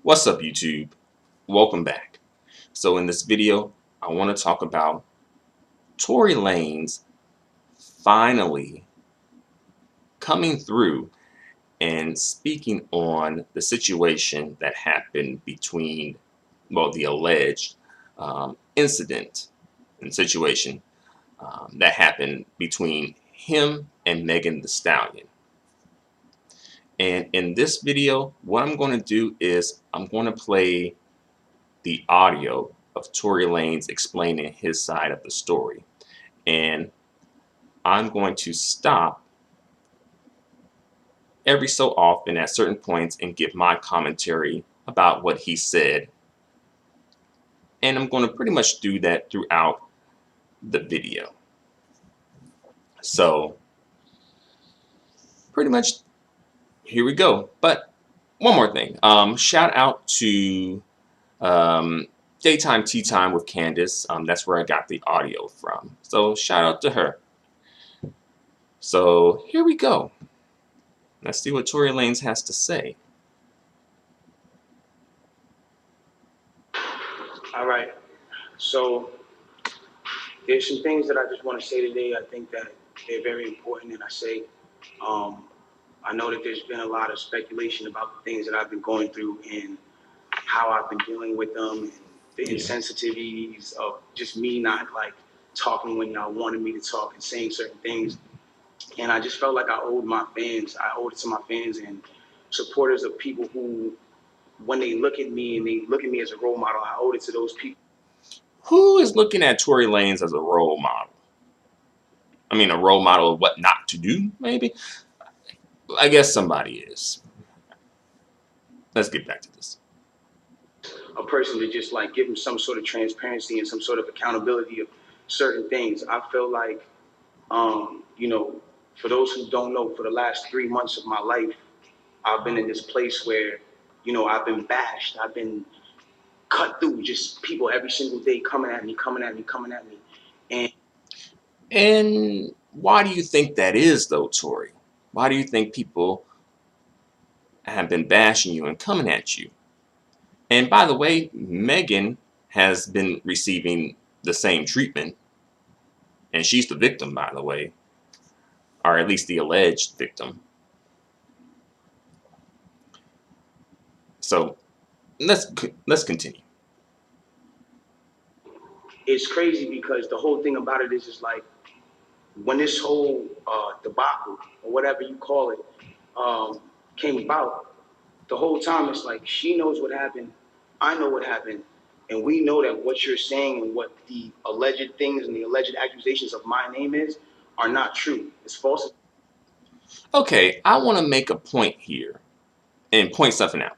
What's up, YouTube? Welcome back. So in this video, I want to talk about Tory Lanez finally coming through and speaking on the situation that happened between, well, the alleged incident and situation that happened between him and Megan Thee Stallion. And in this video, what I'm going to do is I'm going to play the audio of Tory Lanez explaining his side of the story. And I'm going to stop every so often at certain points and give my commentary about what he said. And I'm going to pretty much do that throughout the video. So pretty much here we go. But one more thing. Shout out to Daytime Tea Time with Candace. That's where I got the audio from. So shout out to her. So here we go. Let's see what Tory Lanez has to say. All right. So there's some things that I just want to say today. I think that they're very important, and um, I know that there's been a lot of speculation about the things that I've been going through and how I've been dealing with them, and the insensitivities of just me not like talking when y'all wanted me to talk and saying certain things. And I just felt like I owed my fans. I owed it to my fans and supporters of people who, when they look at me and they look at me as a role model, I owed it to those people. Who is looking at Tory Lanez as a role model? I mean, a role model of what not to do, maybe? I guess somebody is. Let's get back to this. A person to just like give them some sort of transparency and some sort of accountability of certain things. I feel like, for those who don't know, for the last 3 months of my life, I've been in this place where, I've been bashed. I've been cut through, just people every single day coming at me, coming at me, coming at me. And why do you think that is, though, Tory? Why do you think people have been bashing you and coming at you? And by the way, Megan has been receiving the same treatment. And she's the victim, by the way, or at least the alleged victim. So let's continue. It's crazy because the whole thing about it is just like when this whole debacle or whatever you call it came about, the whole time it's like she knows what happened, I know what happened, and we know that what you're saying and what the alleged things and the alleged accusations of my name is are not true. It's false. Okay, I want to make a point here and point something out.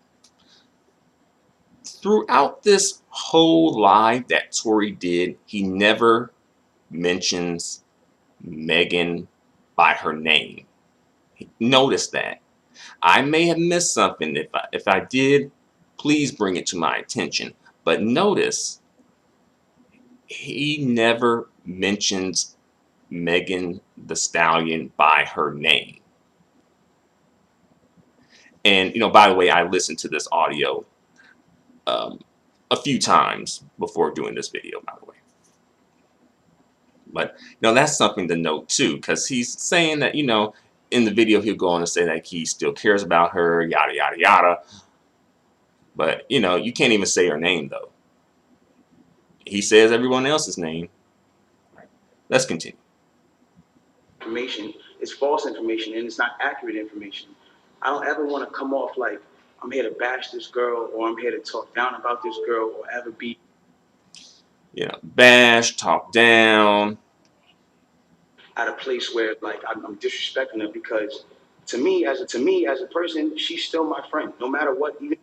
Throughout this whole live that Tory did, he never mentions Megan by her name. Notice that. I may have missed something. If I did, please bring it to my attention. But notice he never mentions Megan Thee Stallion by her name. And by the way, I listened to this audio a few times before doing this video, by the way. But that's something to note too, because he's saying that in the video he'll go on to say that he still cares about her, yada yada yada. But you can't even say her name though. He says everyone else's name. Let's continue. Information is false information and it's not accurate information. I don't ever want to come off like I'm here to bash this girl or I'm here to talk down about this girl or ever be bash, talk down, at a place where like I'm disrespecting her, because to me as a person, she's still my friend, no matter what. Even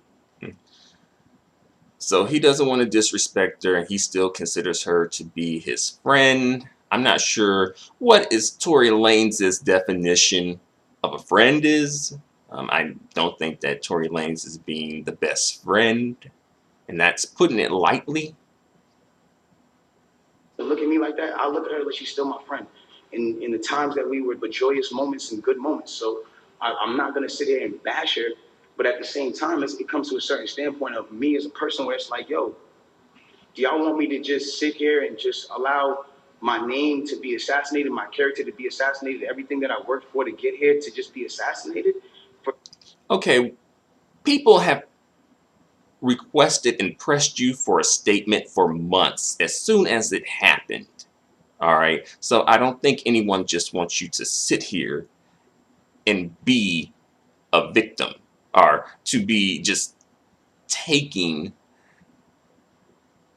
so he doesn't want to disrespect her, and he still considers her to be his friend. I'm not sure what is Tory Lanez's definition of a friend is. I don't think that Tory Lanez is being the best friend, and that's putting it lightly. to look at me like that, I look at her like she's still my friend. In the times that we were, but joyous moments and good moments. So I'm not gonna sit here and bash her But at the same time, it comes to a certain standpoint of me as a person where it's like, yo, do y'all want me to just sit here and just allow my name to be assassinated, my character to be assassinated, everything that I worked for to get here to just be assassinated? Okay, people have requested and pressed you for a statement for months as soon as it happened. All right. So I don't think anyone just wants you to sit here and be a victim or to be just taking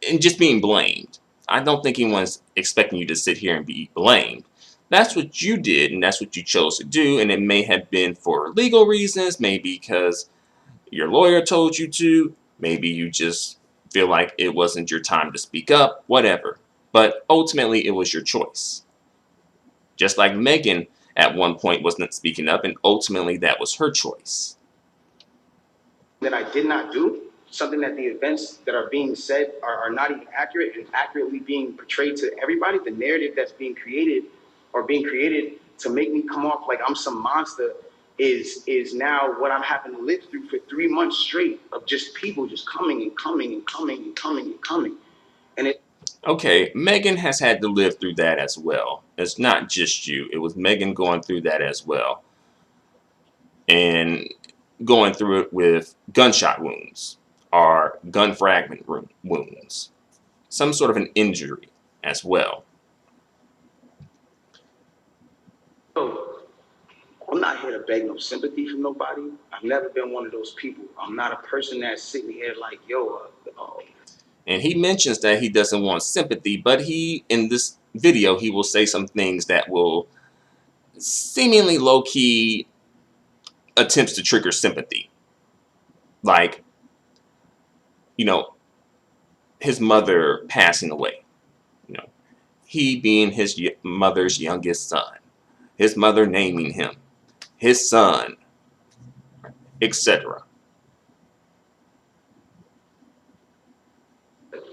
and just being blamed. I don't think anyone's expecting you to sit here and be blamed. That's what you did and that's what you chose to do. And it may have been for legal reasons, maybe because your lawyer told you to, maybe you just feel like it wasn't your time to speak up, whatever. But ultimately, it was your choice. Just like Megan at one point wasn't speaking up, and ultimately that was her choice. That I did not do, something that the events that are being said are not even accurate and accurately being portrayed to everybody, the narrative that's being created to make me come off like I'm some monster is now what I'm having to live through for 3 months straight of just people just coming and coming and coming and coming and coming. And it Okay, Megan has had to live through that as well. It's not just you. It was Megan going through that as well. And going through it with gunshot wounds or gun fragment wounds. Some sort of an injury as well. so I'm not here to beg no sympathy from nobody. I've never been one of those people. I'm not a person that's sitting here like, yo, And he mentions that he doesn't want sympathy, but he, in this video, he will say some things that will seemingly low-key attempts to trigger sympathy. Like, you know, his mother passing away. You know, he being his mother's youngest son. His mother naming him. His son. Etc.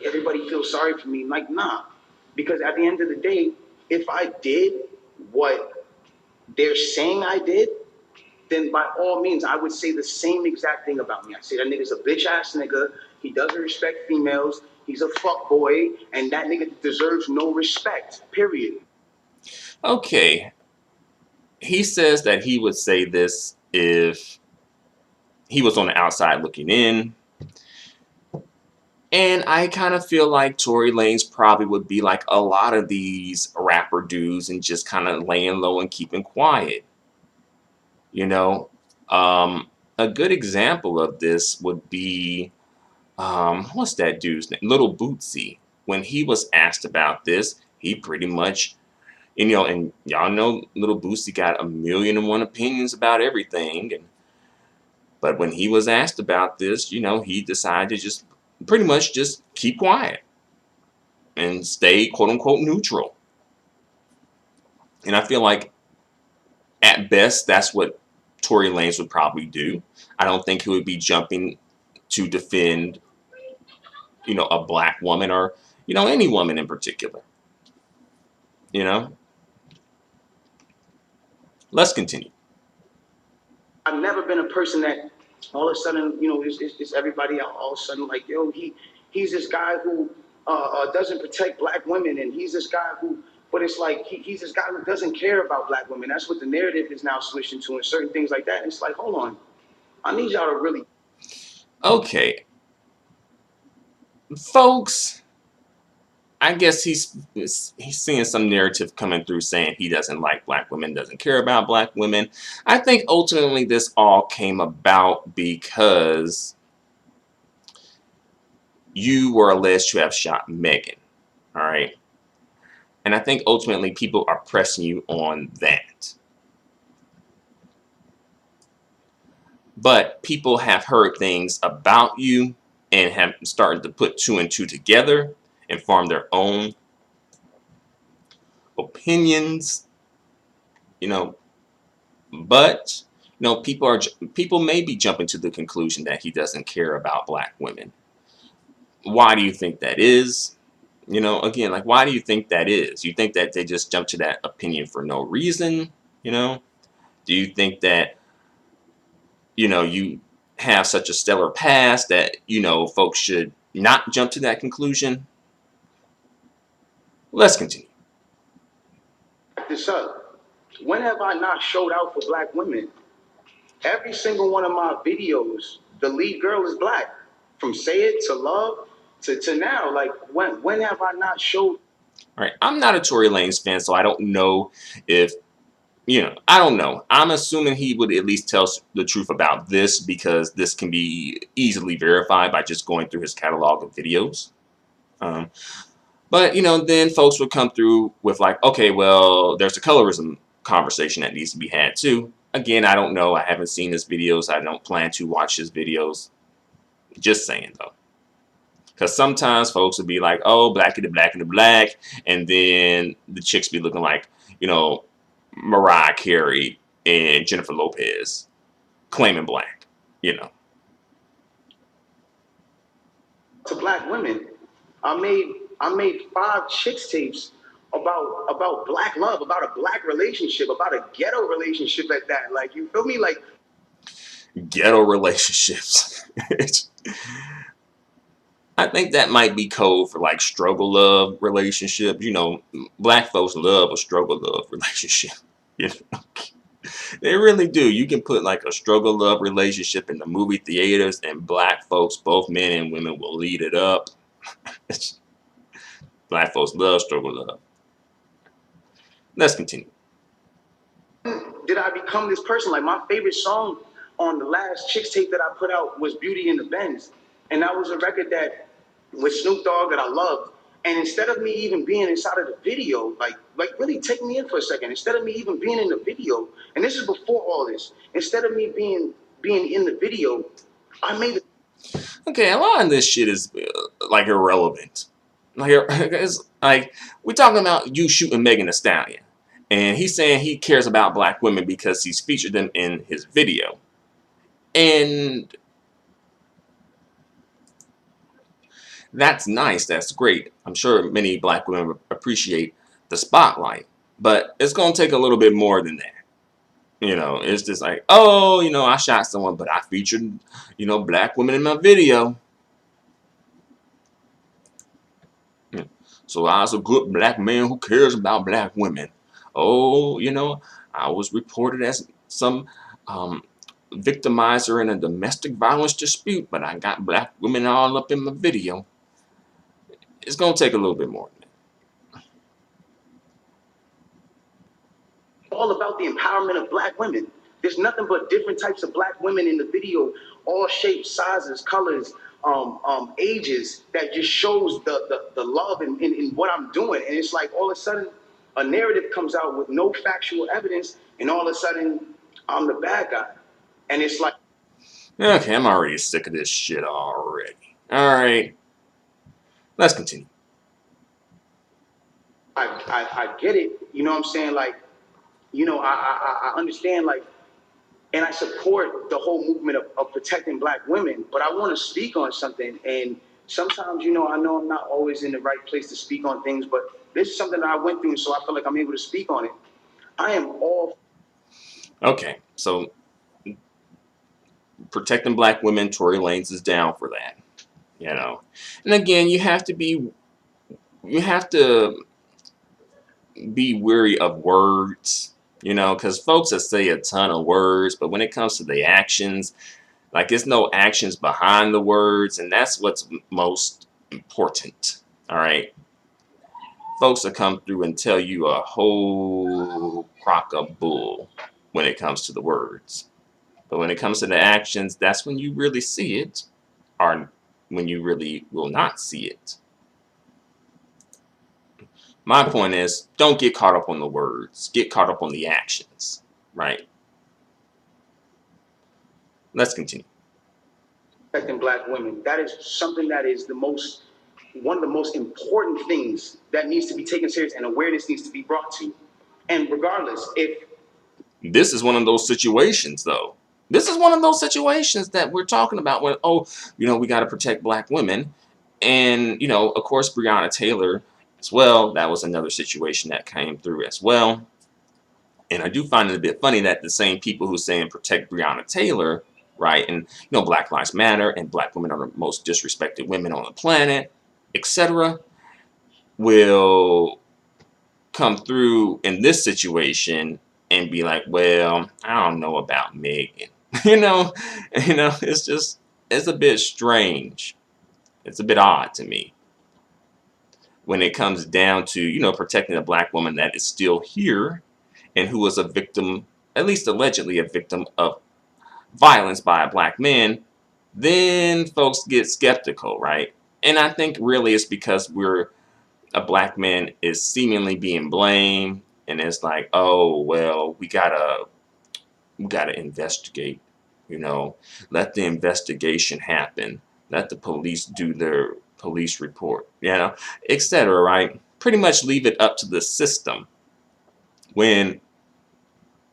everybody feels sorry for me. Like, nah. Because at the end of the day, if I did what they're saying I did, then by all means, I would say the same exact thing about me. I say that nigga's a bitch ass nigga. He doesn't respect females. He's a fuck boy, and that nigga deserves no respect. Period. Okay. He says that he would say this if he was on the outside looking in. And I kind of feel like Tory Lanez probably would be like a lot of these rapper dudes and just kind of laying low and keeping quiet. You know, a good example of this would be, what's that dude's name? Little Bootsy. When he was asked about this, he pretty much, and y'all know Little Bootsy got a million and one opinions about everything. But when he was asked about this, he decided to just pretty much just keep quiet and stay quote unquote neutral. And I feel like at best, that's what Tory Lanez would probably do. I don't think he would be jumping to defend, a black woman or, any woman in particular. You know? Let's continue. I've never been a person that all of a sudden, it's everybody all of a sudden like, yo, he's this guy who doesn't protect black women, and he's this guy who, but it's like he's this guy who doesn't care about black women. That's what the narrative is now switching to, and certain things like that. And it's like, hold on, I need y'all to really. Okay, folks. I guess he's seeing some narrative coming through saying he doesn't like black women, doesn't care about black women. I think ultimately this all came about because you were alleged to have shot Megan. All right. And I think ultimately people are pressing you on that. But people have heard things about you and have started to put two and two together and form their own opinions, but people may be jumping to the conclusion that he doesn't care about black women. Why do you think that is? Again, like, why do you think that is? You think that they just jump to that opinion for no reason? Do you think that you have such a stellar past that, folks should not jump to that conclusion. Let's continue. This up. When have I not showed out for black women? Every single one of my videos, the lead girl is black. From Say It to Love to now. Like, when have I not showed? All right, I'm not a Tory Lanez fan, so I don't know if, I don't know. I'm assuming he would at least tell the truth about this, because this can be easily verified by just going through his catalog of videos. But, then folks would come through with like, okay, well, there's a colorism conversation that needs to be had too. Again, I don't know. I haven't seen his videos. I don't plan to watch his videos. Just saying, though. Because sometimes folks would be like, oh, black and the black and the black. And then the chicks be looking like, Mariah Carey and Jennifer Lopez claiming black, To black women. I made 5 chicks tapes about black love, about a black relationship, about a ghetto relationship at that. Like, you feel me? Like, ghetto relationships. I think that might be code for like struggle love relationships. Black folks love a struggle love relationship. They really do. You can put like a struggle love relationship in the movie theaters, and black folks, both men and women, will lead it up. Black folks love struggle love. Let's continue. did I become this person? Like, my favorite song on the last Chicks tape that I put out was Beauty and the Benz. And that was a record that with Snoop Dogg that I loved. And instead of me even being inside of the video, like really take me in for a second. Instead of me even being in the video, and this is before all this, instead of me being in the video, I made it. Okay, a lot of this shit is like irrelevant. Like, it's like we're talking about you shooting Megan Thee Stallion, and he's saying he cares about black women because he's featured them in his video, and that's nice. That's great. I'm sure many black women appreciate the spotlight, but it's gonna take a little bit more than that. It's just like, oh, I shot someone, but I featured, black women in my video. So I was a good black man who cares about black women. Oh, I was reported as some victimizer in a domestic violence dispute, but I got black women all up in my video. It's going to take a little bit more than that. All about the empowerment of black women. There's nothing but different types of black women in the video, all shapes, sizes, colors, ages, that just shows the love in what I'm doing. And it's like all of a sudden a narrative comes out with no factual evidence, and all of a sudden I'm the bad guy. And it's like, okay, I'm already sick of this shit already. All right, let's continue. I get it. You know what I'm saying? Like, I understand, like, and I support the whole movement of protecting black women, but I want to speak on something. And sometimes, I know I'm not always in the right place to speak on things, but this is something that I went through, so I feel like I'm able to speak on it. I am all. Okay, so protecting black women, Tory Lanez is down for that. And again, you have to be wary of words, because folks that say a ton of words, but when it comes to the actions, like, there's no actions behind the words, and that's what's most important. All right, folks that come through and tell you a whole crock of bull when it comes to the words, but when it comes to the actions, that's when you really see it, or when you really will not see it. My point is, don't get caught up on the words. Get caught up on the actions, right? Let's continue. Protecting black women. That is something that is one of the most important things that needs to be taken serious, and awareness needs to be brought to. And regardless, if this is one of those situations, though. This is one of those situations that we're talking about when, we got to protect black women. And, of course, Breonna Taylor as well. That was another situation that came through as well. And I do find it a bit funny that the same people who saying protect Breonna Taylor right? And Black Lives Matter and black women are the most disrespected women on the planet, etc., will come through in this situation and be like, well, I don't know about Megan. you know, it's a bit strange. It's a bit odd to me when it comes down to, protecting a black woman that is still here and who was a victim, at least allegedly a victim of violence by a black man. Then folks get skeptical, right? And I think really it's because a black man is seemingly being blamed, and it's like, oh well, we gotta investigate, you know, let the investigation happen, let the police do their police report, etc. Right? Pretty much leave it up to the system. When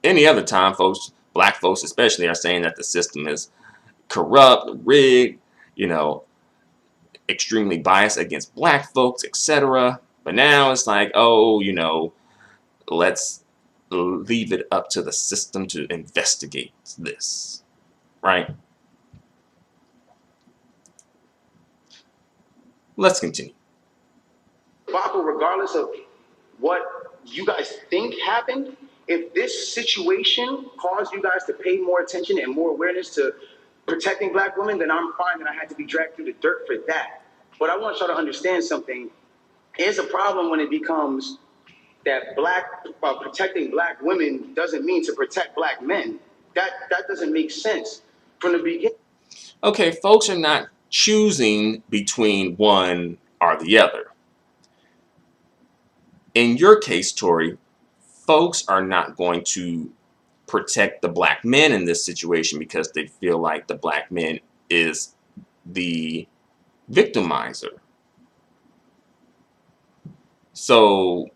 any other time, black folks especially, are saying that the system is corrupt, rigged, you know, extremely biased against black folks, etc. But now it's like, oh, let's leave it up to the system to investigate this, right? Let's continue. Regardless of what you guys think happened, if this situation caused you guys to pay more attention and more awareness to protecting black women, then I'm fine that I had to be dragged through the dirt for that. But I want y'all to understand something. It's a problem when it becomes that protecting black women doesn't mean to protect black men. That doesn't make sense from the beginning. Okay, folks are not choosing between one or the other. In your case, Tory, folks are not going to protect the black men in this situation because they feel like the black man is the victimizer. So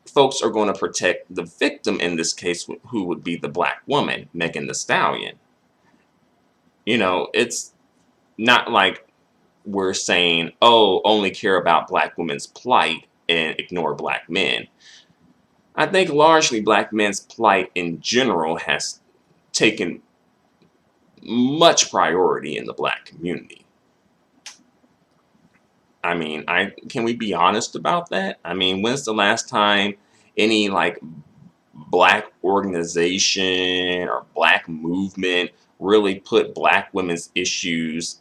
folks are going to protect the victim in this case, who would be the black woman, Megan Thee Stallion. It's not like we're saying, oh, only care about black women's plight and ignore black men. I think largely black men's plight in general has taken much priority in the black community. I mean, can we be honest about that? I mean, when's the last time any black organization or black movement really put black women's issues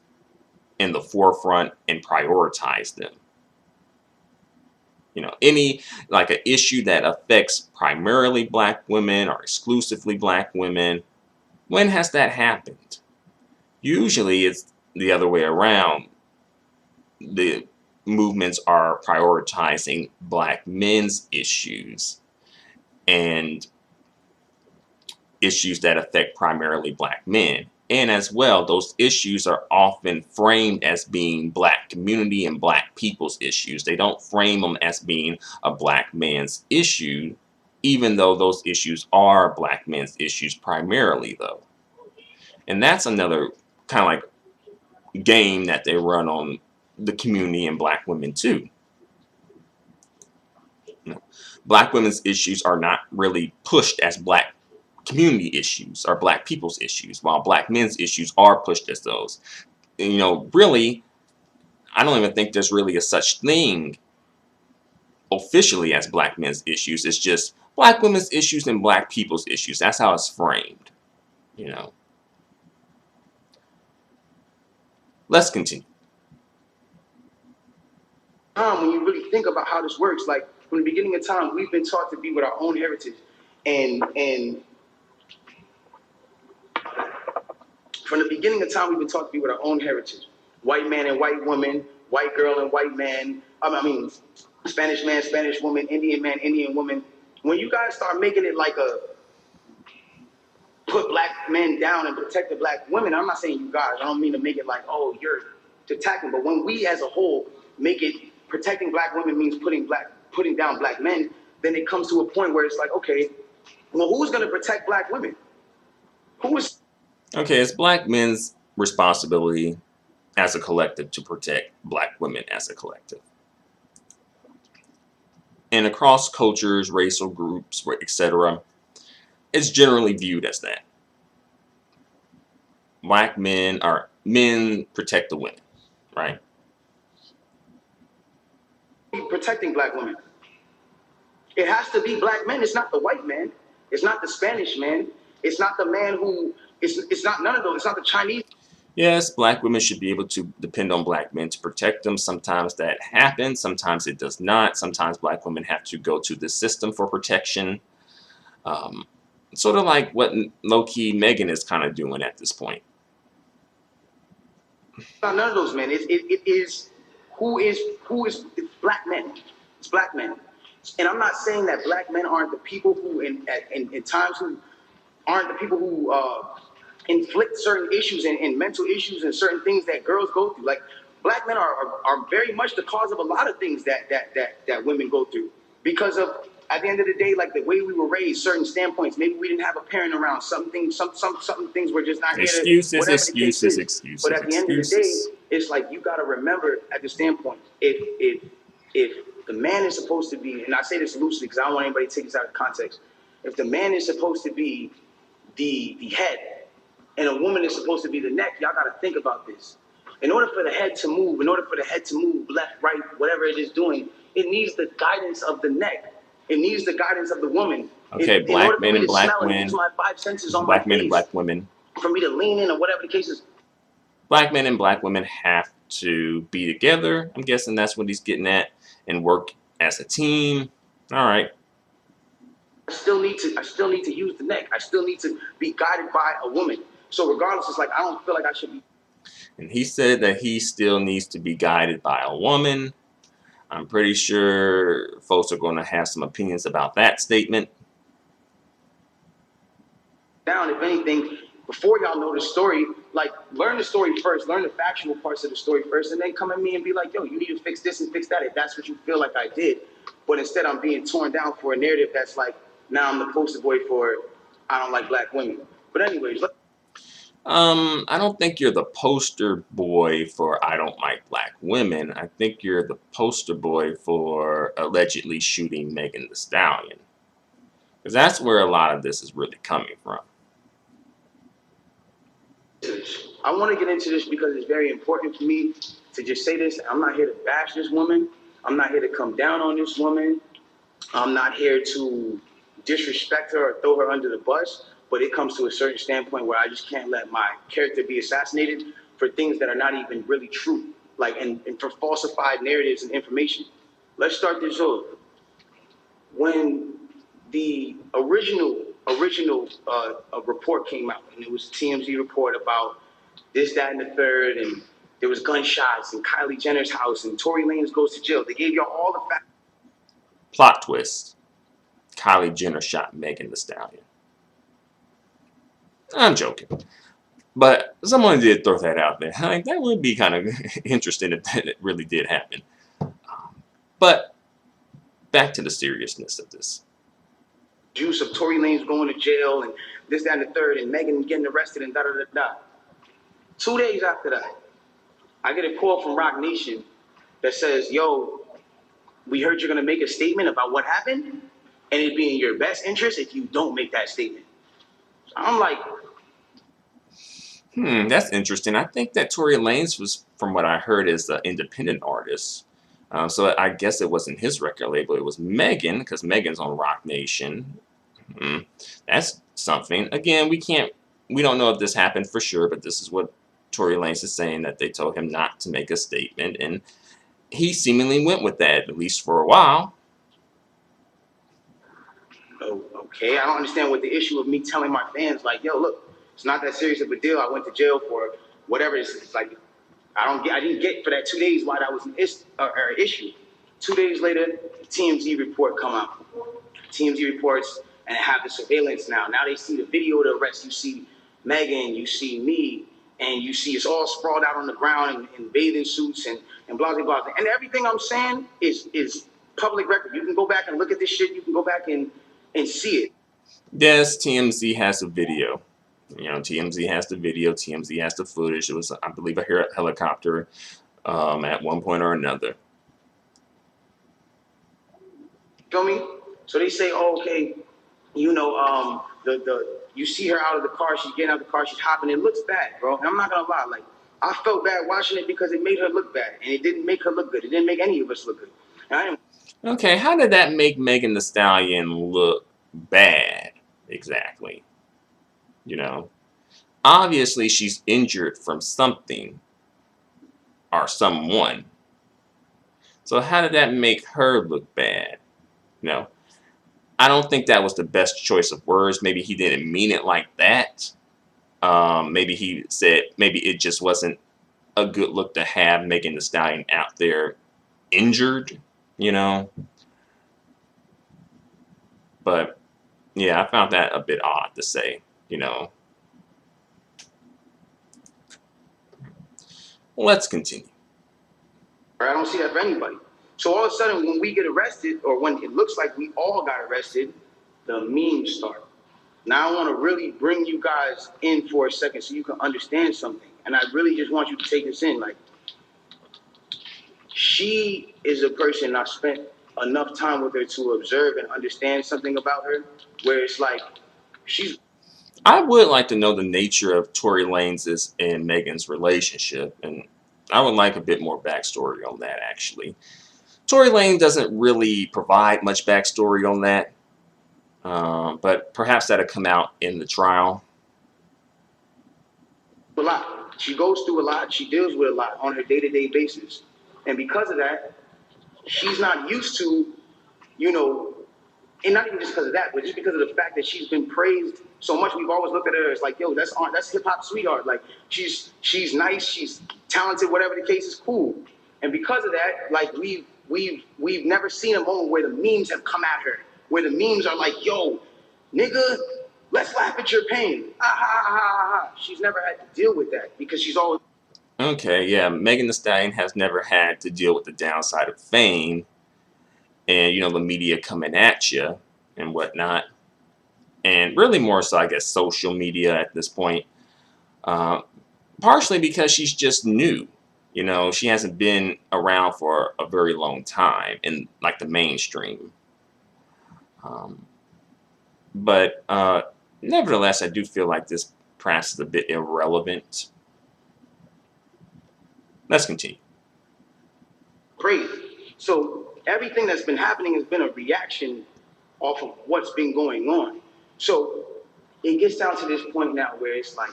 in the forefront and prioritized them? Any an issue that affects primarily black women or exclusively black women, when has that happened? Usually it's the other way around. The movements are prioritizing black men's issues and issues that affect primarily black men. And as well, those issues are often framed as being black community and black people's issues. They don't frame them as being a black man's issue, even though those issues are black men's issues primarily, though. And that's another kind of game that they run on the community and black women too. Black women's issues are not really pushed as black community issues or black people's issues, while black men's issues are pushed as those. And, really, I don't even think there's really a such thing officially as black men's issues. It's just black women's issues and black people's issues. That's how it's framed. Let's continue. When you really think about how this works, like from the beginning of time, we've been taught to be with our own heritage, and from the beginning of time, we've been taught to be with our own heritage. White man and white woman, white girl and white man. Spanish man, Spanish woman, Indian man, Indian woman. When you guys start making it like a put black men down and protect the black women, I'm not saying you guys. I don't mean to make it like, oh, you're attacking. But when we as a whole make it protecting black women means putting down black men, then it comes to a point where it's like, okay, well, who's going to protect black women? Who is? Okay, it's black men's responsibility as a collective to protect black women as a collective. And across cultures, racial groups, etc., it's generally viewed as that. black men protect the women, right? Protecting black women. It has to be black men. It's not the white man. It's not the Spanish man. It's not the man who. It's not none of those. It's not the Chinese. Yes, black women should be able to depend on black men to protect them. Sometimes that happens, sometimes it does not. Sometimes black women have to go to the system for protection. Um, Sort of like what low-key Megan is kind of doing at this point. Not none of those men. It is who is it's black men. It's black men. And I'm not saying that black men aren't the people who in times who aren't the people who inflict certain issues and mental issues and certain things that girls go through. Like black men are very much the cause of a lot of things that women go through because of at the end of the day, like the way we were raised, certain standpoints. Maybe we didn't have a parent around. Some things were just not here to Excuses, whatever the case excuses, is. excuses, But at the end of the day, excuses. it's like you got to remember at the standpoint if the man is supposed to be, and I say this loosely because I don't want anybody to take this out of context. If the man is supposed to be the head and a woman is supposed to be the neck, y'all got to think about this. In order for the head to move, left, right, whatever it is doing, it needs the guidance of the neck. It needs the guidance of the woman. Okay, In order black for men me and to black smell and use women, my five senses on my black men and face, black women, for me to lean in or whatever the case is. black men and black women have to be together. I'm guessing that's what he's getting at, and work as a team. All right. I still need to use the neck. I still need to be guided by a woman. So regardless, it's like I don't feel like I should be. And he said that he still needs to be guided by a woman. I'm pretty sure folks are going to have some opinions about that statement. Down, if anything, before y'all know the story, like learn the story first, learn the factual parts of the story first, and then come at me and be like, yo, you need to fix this and fix that if that's what you feel like I did. But instead, I'm being torn down for a narrative that's like, now I'm the poster boy for I don't like black women. But anyways, I don't think you're the poster boy for I don't like black women. I think you're the poster boy for allegedly shooting Megan Thee Stallion. Because that's where a lot of this is really coming from. I want to get into this because it's very important for me to just say this. I'm not here to bash this woman. I'm not here to come down on this woman. I'm not here to disrespect her or throw her under the bus, but it comes to a certain standpoint where I just can't let my character be assassinated for things that are not even really true, like and for falsified narratives and information. Let's start this off. When the original report came out, and it was a TMZ report about this, that, and the third, and there was gunshots in Kylie Jenner's house, and Tory Lanez goes to jail. They gave y'all all the facts. Plot twist. Kylie Jenner shot Megan Thee Stallion. I'm joking. But someone did throw that out there. Like, that would be kind of interesting if that really did happen. But back to the seriousness of this. Juice of Tory Lanez going to jail and this, that, and the third, and Megan getting arrested and da da da da. 2 days after that, I get a call from Rock Nation that says, yo, we heard you're going to make a statement about what happened, and it'd be in your best interest if you don't make that statement. So I'm like, That's interesting. I think that Tory Lanez was, from what I heard, is an independent artist. So I guess it wasn't his record label. It was Megan, because Megan's on Rock Nation. That's something. Again, we don't know if this happened for sure, but this is what Tory Lanez is saying, that they told him not to make a statement, and he seemingly went with that, at least for a while. oh, okay, I don't understand what the issue of me telling my fans, like, yo, look, it's not that serious of a deal. I went to jail for whatever it is. It's like, I didn't get for that 2 days why that was an issue. 2 days later, the TMZ report come out. TMZ reports and have the surveillance now. Now they see the video of the arrest. You see Megan, you see me, and you see us all sprawled out on the ground in bathing suits and blah, blah, blah. And everything I'm saying is public record. You can go back and look at this shit. You can go back and see it. Yes, TMZ has a video. TMZ has the video. TMZ has the footage. It was, I believe, a helicopter at one point or another. Feel me? So they say, oh, okay, the you see her out of the car, she's getting out of the car, she's hopping. It looks bad, bro. And I'm not gonna lie, like I felt bad watching it because it made her look bad, and it didn't make her look good. It didn't make any of us look good. And I didn't. Okay, how did that make Megan Thee Stallion look bad exactly? You know, obviously she's injured from something or someone. So how did that make her look bad? You know, I don't think that was the best choice of words. Maybe he didn't mean it like that. Maybe he said maybe it just wasn't a good look to have Megan Thee Stallion out there injured. You know, but yeah, I found that a bit odd to say. You know, let's continue. I don't see that for anybody. So all of a sudden, when we get arrested, or when it looks like we all got arrested, the memes start. Now I want to really bring you guys in for a second so you can understand something. And I really just want you to take this in. Like, she is a person I spent enough time with her to observe and understand something about her, where it's like she's. I would like to know the nature of Tory Lanez's and Megan's relationship, and I would like a bit more backstory on that, actually. Tory Lanez doesn't really provide much backstory on that, but perhaps that'll come out in the trial. A lot. She goes through a lot. She deals with a lot on her day-to-day basis. And because of that, she's not used to, you know, and not even just because of that, but just because of the fact that she's been praised so much. We've always looked at her as like, yo, that's hip hop sweetheart. Like she's nice, she's talented, whatever the case is, cool. And because of that, like we've never seen a moment where the memes have come at her, where the memes are like, yo, nigga, let's laugh at your pain. Ah ha ha ha ha. She's never had to deal with that because she's always. Okay, yeah, Megan Thee Stallion has never had to deal with the downside of fame and, you know, the media coming at you and whatnot. And really more so, I guess, social media at this point. Uh, Partially because she's just new. You know, she hasn't been around for a very long time in like the mainstream. Um, but nevertheless, I do feel like this perhaps is a bit irrelevant. Let's continue. Crazy. So everything that's been happening has been a reaction off of what's been going on. So it gets down to this point now where it's like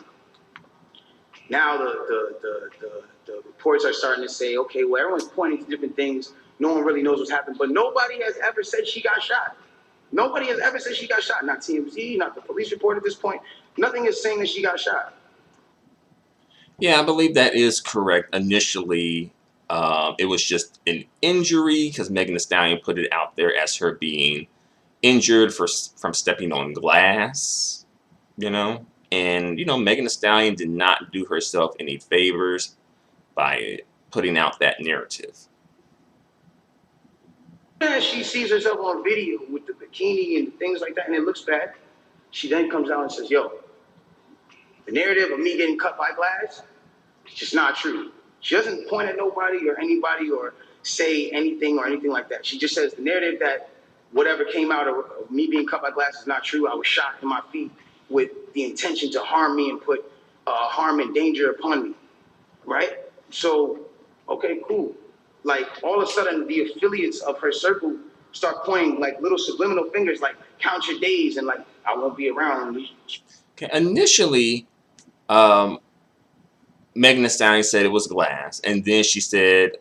now the reports are starting to say, okay, well, everyone's pointing to different things. No one really knows what's happened, but nobody has ever said she got shot. Nobody has ever said she got shot. Not TMZ, not the police report at this point. Nothing is saying that she got shot. Yeah, I believe that is correct. Initially, it was just an injury because Megan Thee Stallion put it out there as her being injured from stepping on glass, you know. And, you know, Megan Thee Stallion did not do herself any favors by putting out that narrative. And she sees herself on video with the bikini and things like that, and it looks bad. She then comes out and says, yo, the narrative of me getting cut by glass, it's just not true. She doesn't point at nobody or anybody or say anything or anything like that. She just says the narrative that whatever came out of me being cut by glass is not true. I was shot in my feet with the intention to harm me and put harm and danger upon me, right? So, okay, cool. Like all of a sudden, the affiliates of her circle start pointing like little subliminal fingers, like count your days and like I won't be around. Okay, initially, um, Megan Thee Stallion said it was glass, and then she said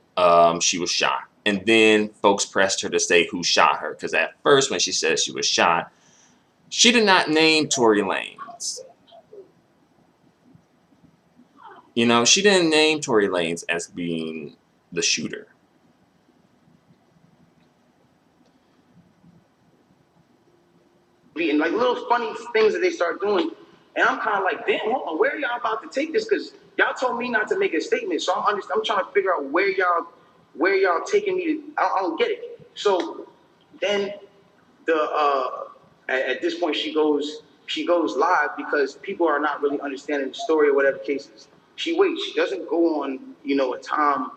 she was shot. And then folks pressed her to say who shot her, because at first when she said she was shot, she did not name Tory Lanez. You know, she didn't name Tory Lanez as being the shooter. And like little funny things that they start doing. And I'm kind of like, damn, hold on, where are y'all about to take this? Because y'all told me not to make a statement, so I'm trying to figure out where y'all taking me to. I don't get it. So then at this point she goes live because people are not really understanding the story or whatever cases. She waits. She doesn't go on a time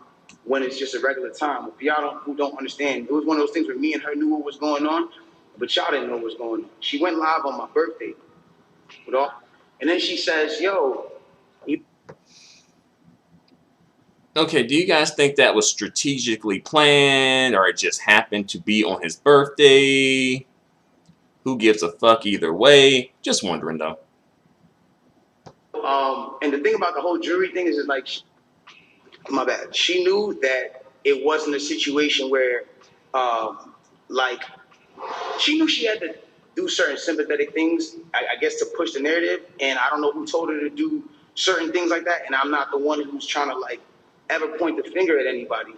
when it's just a regular time. If y'all who don't understand, it was one of those things where me and her knew what was going on, but y'all didn't know what was going on. She went live on my birthday, with all, and then she says, "Yo." Okay, do you guys think that was strategically planned or it just happened to be on his birthday? Who gives a fuck either way? Just wondering though. And the thing about the whole jury thing is like, my bad. She knew that it wasn't a situation where, like, she knew she had to do certain sympathetic things, I guess, to push the narrative. And I don't know who told her to do certain things like that. And I'm not the one who's trying to like ever point the finger at anybody.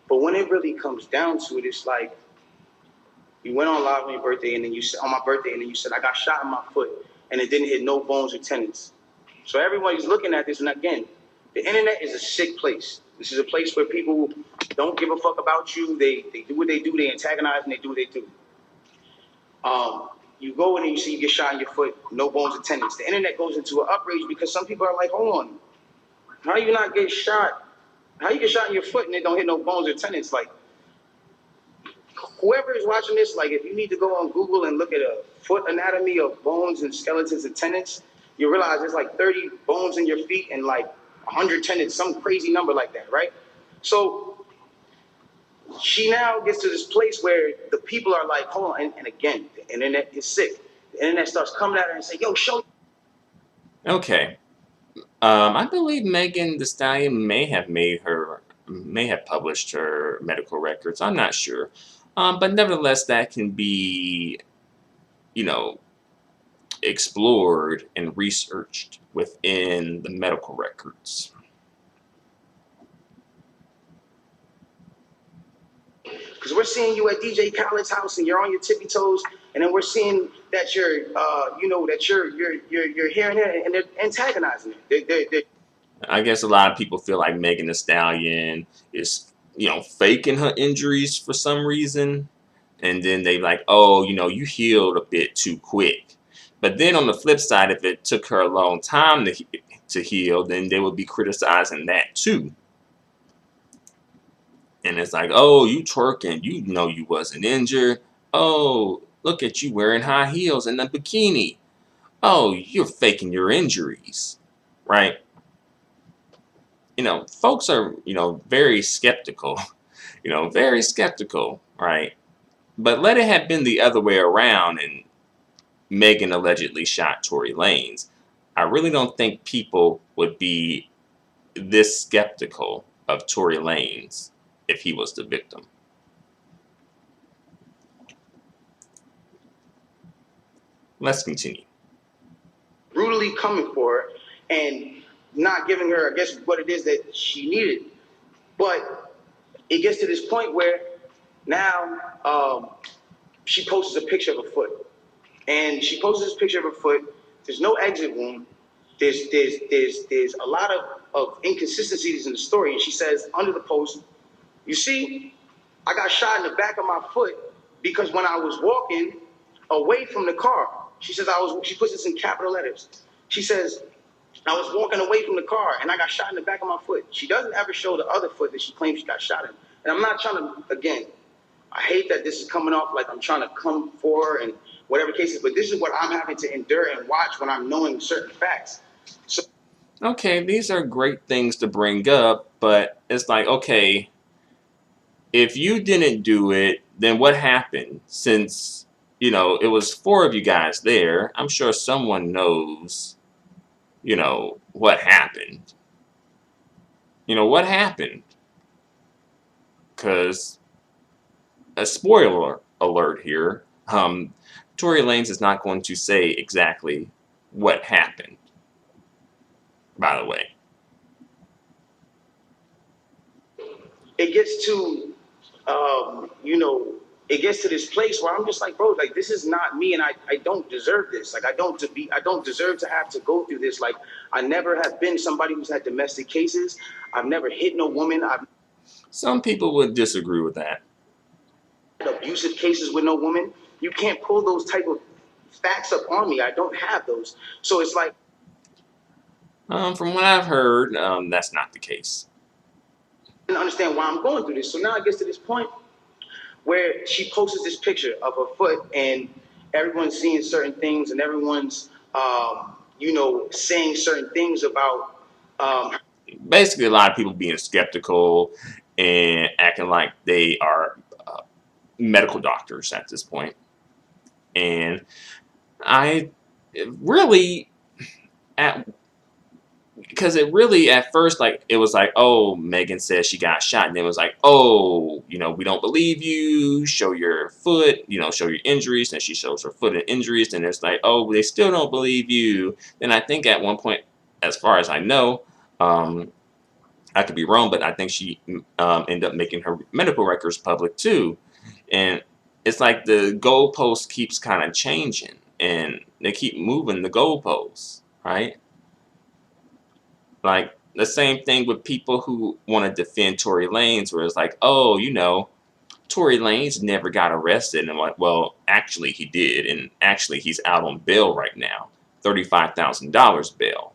But when it really comes down to it, it's like you went on live on your birthday, and then you said on my birthday, and then you said I got shot in my foot, and it didn't hit no bones or tendons. So everybody's looking at this, and again, the internet is a sick place. This is a place where people don't give a fuck about you. They do what they do. They antagonize and they do what they do. You go in and you see you get shot in your foot, no bones or tendons. The internet goes into an outrage because some people are like, hold on, how you not get shot? How you get shot in your foot and it don't hit no bones or tendons? Like, whoever is watching this, like, if you need to go on Google and look at a foot anatomy of bones and skeletons and tendons, you realize there's like 30 bones in your feet and like 100 tendons, some crazy number like that, right? So she now gets to this place where the people are like, hold on, and again, the internet is sick. The internet starts coming at her and say, yo, show. Okay. I believe Megan Thee Stallion may have published her medical records. I'm not sure. But nevertheless, that can be, you know, explored and researched within the medical records. Because we're seeing you at DJ Khaled's house and you're on your tippy toes, and then we're seeing that you're, that you're hearing it, and they're antagonizing it. They're I guess a lot of people feel like Megan Thee Stallion is, faking her injuries for some reason. And then they like, oh, you healed a bit too quick. But then on the flip side, if it took her a long time to heal, then they would be criticizing that too. And it's like, oh, you twerking, you know you wasn't injured. Oh, look at you wearing high heels and a bikini. Oh, you're faking your injuries, right? Folks are, very skeptical, very skeptical, right? But let it have been the other way around and Megan allegedly shot Tory Lanez. I really don't think people would be this skeptical of Tory Lanez if he was the victim. Let's continue. brutally coming for her and not giving her, I guess, what it is that she needed. But it gets to this point where now she posts a picture of a foot. And she posts this picture of her foot. There's no exit wound. There's a lot of inconsistencies in the story. And she says under the post, you see, I got shot in the back of my foot because when I was walking away from the car, she says she puts this in capital letters. She says, I was walking away from the car and I got shot in the back of my foot. She doesn't ever show the other foot that she claims she got shot in. And I'm not trying to, again, I hate that this is coming off like I'm trying to come for her and whatever case is, but this is what I'm having to endure and watch when I'm knowing certain facts. So, okay, these are great things to bring up, but it's like, okay, if you didn't do it, then what happened? Since, it was four of you guys there, I'm sure someone knows, what happened. What happened? Because, a spoiler alert here, Tory Lanez is not going to say exactly what happened, by the way. it gets to, it gets to this place where I'm just like, bro, like this is not me, and I don't deserve this. Like I don't deserve to have to go through this. Like I never have been somebody who's had domestic cases. I've never hit no woman. I've Some people would disagree with that. had abusive cases with no woman. You can't pull those type of facts up on me. I don't have those. So it's like, From what I've heard, that's not the case. I didn't understand why I'm going through this. So now it gets to this point where she posts this picture of her foot and everyone's seeing certain things and everyone's saying certain things about basically a lot of people being skeptical and acting like they are medical doctors at this point. And I really at because it really at first like it was like, oh, Megan says she got shot, and then it was like, oh, we don't believe you, show your foot, show your injuries. And she shows her foot and injuries, and it's like, oh, they still don't believe you. Then I think at one point, as far as I know, I could be wrong, but I think she ended up making her medical records public too. And it's like the goalpost keeps kind of changing, and they keep moving the goalposts, right? Like the same thing with people who want to defend Tory Lanez, where it's like, oh, Tory Lanez never got arrested. And I'm like, well, actually he did, and actually he's out on bail right now, $35,000 bail.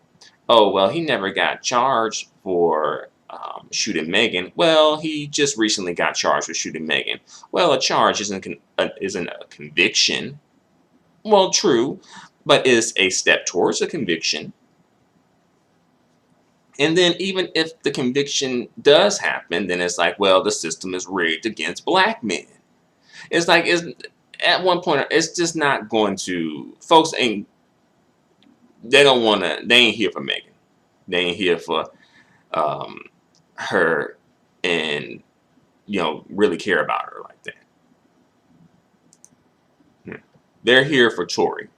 Oh, well, he never got charged for shooting Megan. Well, he just recently got charged with shooting Megan. Well, a charge isn't a conviction. Well, true, but is a step towards a conviction. And then even if the conviction does happen, then it's like, well, the system is rigged against black men. It's like, at one point, it's just not going to, folks they don't want to, they ain't here for Megan. They ain't here for um, her and, really care about her like that. They're here for Tory.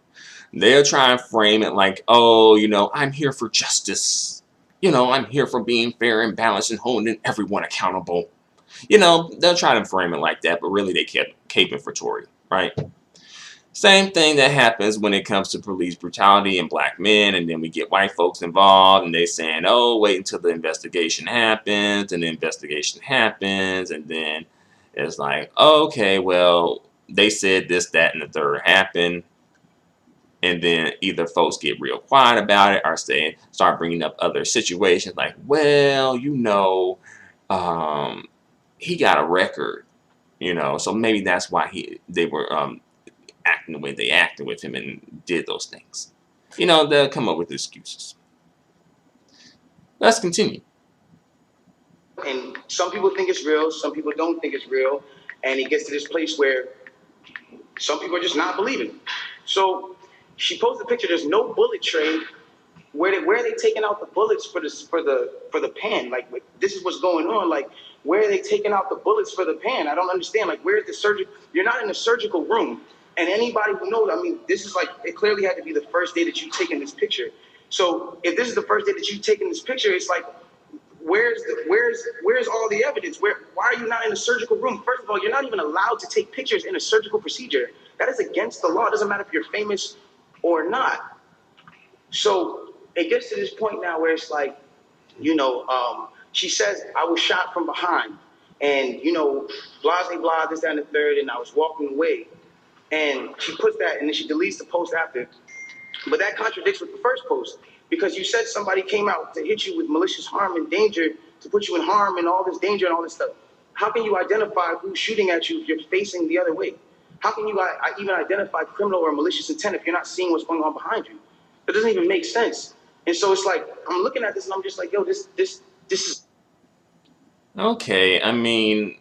They'll try and frame it like, oh, I'm here for justice. I'm here for being fair and balanced and holding everyone accountable. They'll try to frame it like that, but really they kept caping for Tory, right? Same thing that happens when it comes to police brutality and black men, and then we get white folks involved, and they saying, oh, wait until the investigation happens, and the investigation happens, and then it's like, okay, well, they said this, that, and the third happened. And then either folks get real quiet about it or start bringing up other situations like, well, he got a record, so maybe that's why they were acting the way they acted with him and did those things. They'll come up with excuses. Let's continue. and some people think it's real, some people don't think it's real, and it gets to this place where some people are just not believing. So she posted a picture. There's no bullet tray. Where are they taking out the bullets for the pan? Like, this is what's going on. Like, where are they taking out the bullets for the pan? I don't understand. Like, where's the surgery? You're not in a surgical room. And anybody who knows, I mean, this is like, it clearly had to be the first day that you've taken this picture. So if this is the first day that you've taken this picture, it's like, where's all the evidence? Why are you not in a surgical room? First of all, you're not even allowed to take pictures in a surgical procedure. That is against the law. It doesn't matter if you're famous or not. So it gets to this point now where it's like, she says, I was shot from behind, and blah, blah, blah, this, that, and the third, and I was walking away. And she puts that, and then she deletes the post after. But that contradicts with the first post, because you said somebody came out to hit you with malicious harm and danger, to put you in harm and all this danger and all this stuff. How can you identify who's shooting at you if you're facing the other way? How can you even identify criminal or malicious intent if you're not seeing what's going on behind you? That doesn't even make sense. And so it's like, I'm looking at this and I'm just like, yo, this is. Okay, I mean,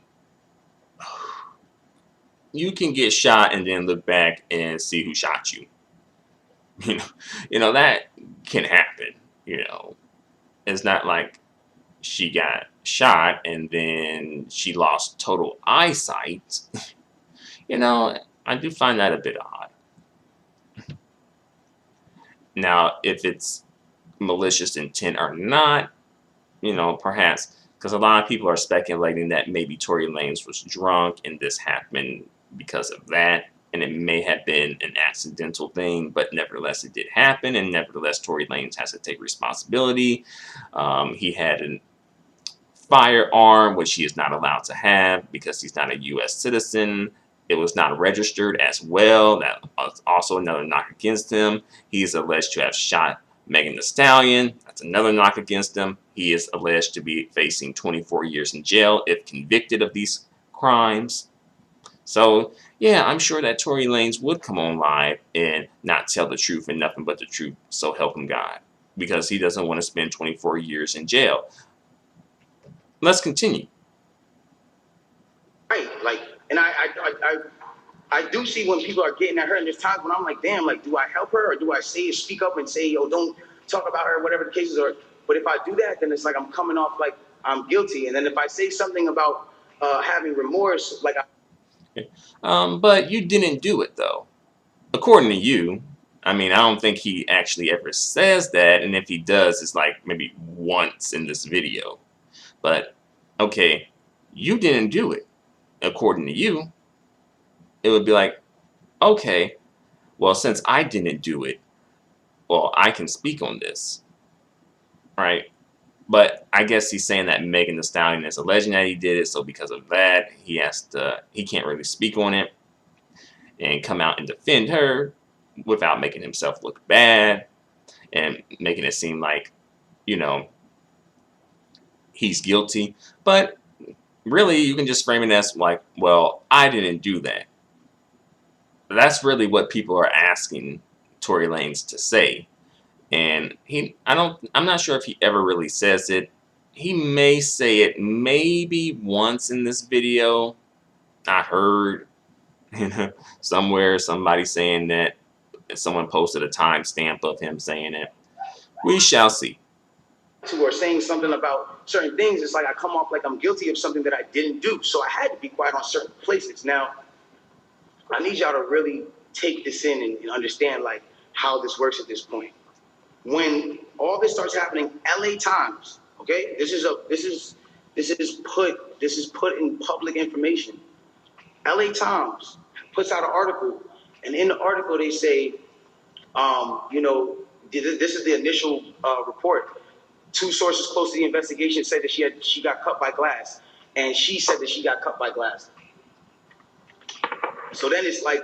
you can get shot and then look back and see who shot you. That can happen. It's not like she got shot and then she lost total eyesight. I do find that a bit odd. Now, if it's malicious intent or not, perhaps, because a lot of people are speculating that maybe Tory Lanez was drunk and this happened because of that. And it may have been an accidental thing, but nevertheless, it did happen. And nevertheless, Tory Lanez has to take responsibility. He had a firearm, which he is not allowed to have because he's not a U.S. citizen. It was not registered as well. That was also another knock against him. He is alleged to have shot Megan Thee Stallion. That's another knock against him. He is alleged to be facing 24 years in jail if convicted of these crimes. So, yeah, I'm sure that Tory Lanez would come on live and not tell the truth and nothing but the truth, so help him God, because he doesn't want to spend 24 years in jail. Let's continue. Right. Like, and I do see when people are getting at her, and there's times when I'm like, damn, like, do I help her or do I speak up and say, yo, don't talk about her, whatever the cases are. But if I do that, then it's like I'm coming off like I'm guilty. And then if I say something about having remorse, like, But you didn't do it though, according to you. I mean, I don't think he actually ever says that, and if he does, it's like maybe once in this video. But okay, you didn't do it, according to you. It would be like, okay, well, since I didn't do it, well, I can speak on this, right? But I guess he's saying that Megan Thee Stallion is alleging that he did it, so because of that, he can't really speak on it and come out and defend her without making himself look bad and making it seem like, you know, he's guilty. But really, you can just frame it as like, well, I didn't do that. That's really what people are asking Tory Lanez to say. And I'm not sure if he ever really says it. He may say it maybe once in this video. I heard, somewhere somebody saying that. Someone posted a timestamp of him saying it. We shall see. or saying something about certain things, it's like I come off like I'm guilty of something that I didn't do. So I had to be quiet on certain places. Now, I need y'all to really take this in and understand like how this works at this point. When all this starts happening, LA Times, okay, this is put in public information. LA Times puts out an article, and in the article they say, this is the initial report. Two sources close to the investigation said that she got cut by glass, and she said that she got cut by glass. So then it's like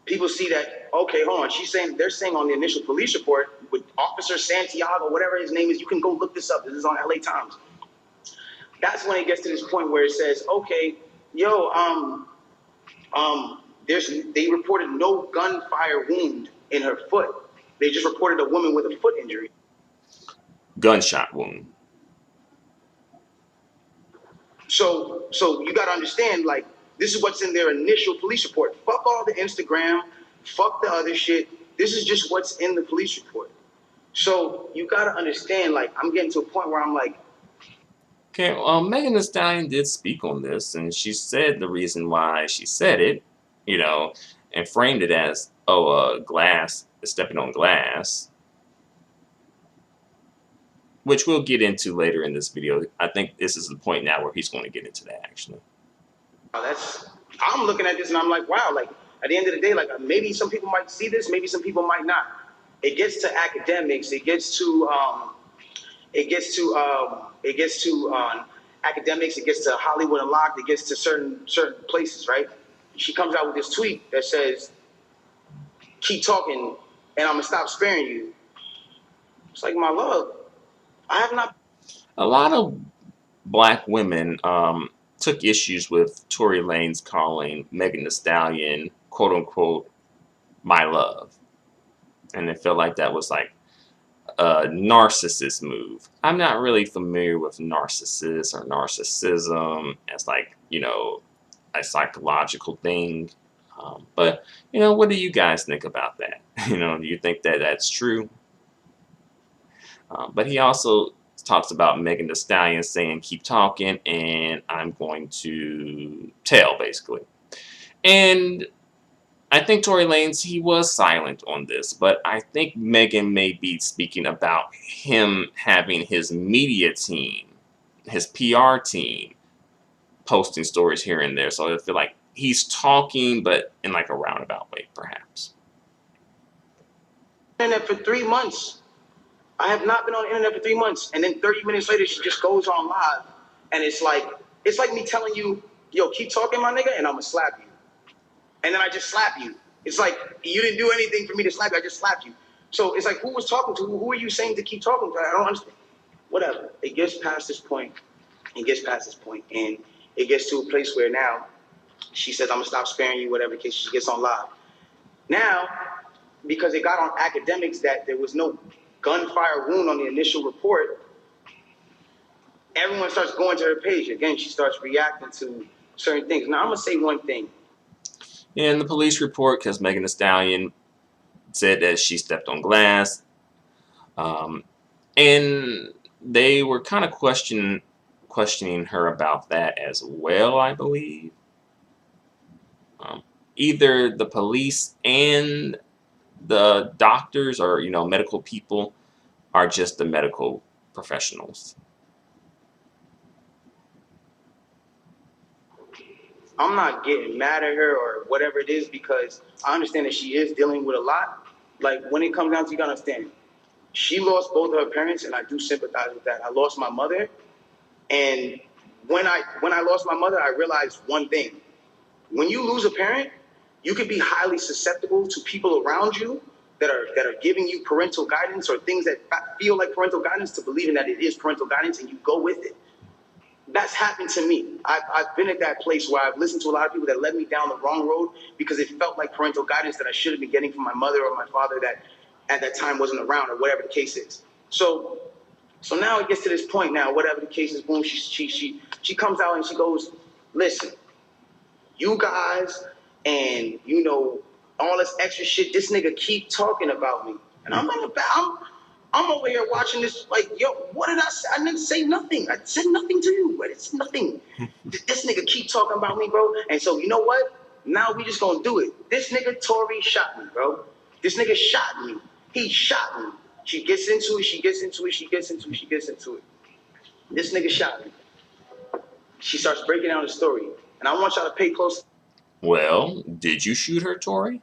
people see that, okay, hold on. They're saying on the initial police report with Officer Santiago, whatever his name is, you can go look this up. This is on LA Times. That's when it gets to this point where it says, okay, they reported no gunfire wound in her foot. They just reported a woman with a foot injury. Gunshot wound. So you got to understand, like, this is what's in their initial police report. Fuck all the Instagram, fuck the other shit. This is just what's in the police report. So you got to understand, like, I'm getting to a point where I'm like, okay, Megan Thee Stallion did speak on this, and she said the reason why she said it, and framed it as, glass is stepping on glass, which we'll get into later in this video. I think this is the point now where he's going to get into that, actually. I'm looking at this and I'm like, wow, like, at the end of the day, like, maybe some people might see this, maybe some people might not. It gets to academics, it gets to academics, it gets to Hollywood Unlocked, it gets to certain places, right? She comes out with this tweet that says, keep talking and I'm gonna stop sparing you. It's like, my love, I have not. A lot of black women took issues with Tory Lanez calling Megan Thee Stallion, quote unquote, my love. And they felt like that was like a narcissist move. I'm not really familiar with narcissist or narcissism as like, a psychological thing. But, what do you guys think about that? Do you think that that's true? But he also talks about Megan Thee Stallion saying, keep talking, and I'm going to tell, basically. And I think Tory Lanez, he was silent on this, but I think Megan may be speaking about him having his media team, his PR team, posting stories here and there. So I feel like he's talking, but in like a roundabout way, perhaps. Internet for 3 months. I have not been on the internet for 3 months. And then 30 minutes later, she just goes on live. And it's like me telling you, yo, keep talking, my nigga, and I'm going to slap you. And then I just slap you. It's like, you didn't do anything for me to slap you. I just slapped you. So it's like, who was talking to? Who are you saying to keep talking to? I don't understand. Whatever. It gets past this point. And it gets to a place where now She says, I'm gonna stop sparing you, whatever the case. She gets on live. Now, because it got on academics that there was no gunfire wound on the initial report, everyone starts going to her page. Again, she starts reacting to certain things. Now, I'm gonna say one thing. In the police report, because Megan Thee Stallion said that she stepped on glass, and they were kind of questioning her about that as well, I believe. Either the police and the doctors, or medical people, are just the medical professionals. I'm not getting mad at her or whatever it is, because I understand that she is dealing with a lot. Like, when it comes down to, you gotta understand, she lost both of her parents, and I do sympathize with that. I lost my mother, and when I lost my mother, I realized one thing: when you lose a parent, you can be highly susceptible to people around you that are giving you parental guidance, or things that feel like parental guidance, to believing that it is parental guidance, and you go with it. That's happened to me. I've been at that place where I've listened to a lot of people that led me down the wrong road because it felt like parental guidance that I should have been getting from my mother or my father that at that time wasn't around, or whatever the case is. So now it gets to this point now, whatever the case is, boom, she comes out and she goes, listen, you guys, and all this extra shit, this nigga keep talking about me. And I'm over here watching this like, yo, what did I say? I didn't say nothing. I said nothing to you, but it's nothing. This nigga keep talking about me, bro. And so, you know what? Now we just gonna do it. This nigga Tory shot me, bro. This nigga shot me. He shot me. She gets into it. This nigga shot me. She starts breaking down the story. And I want y'all to pay close. Well, did you shoot her, Tory?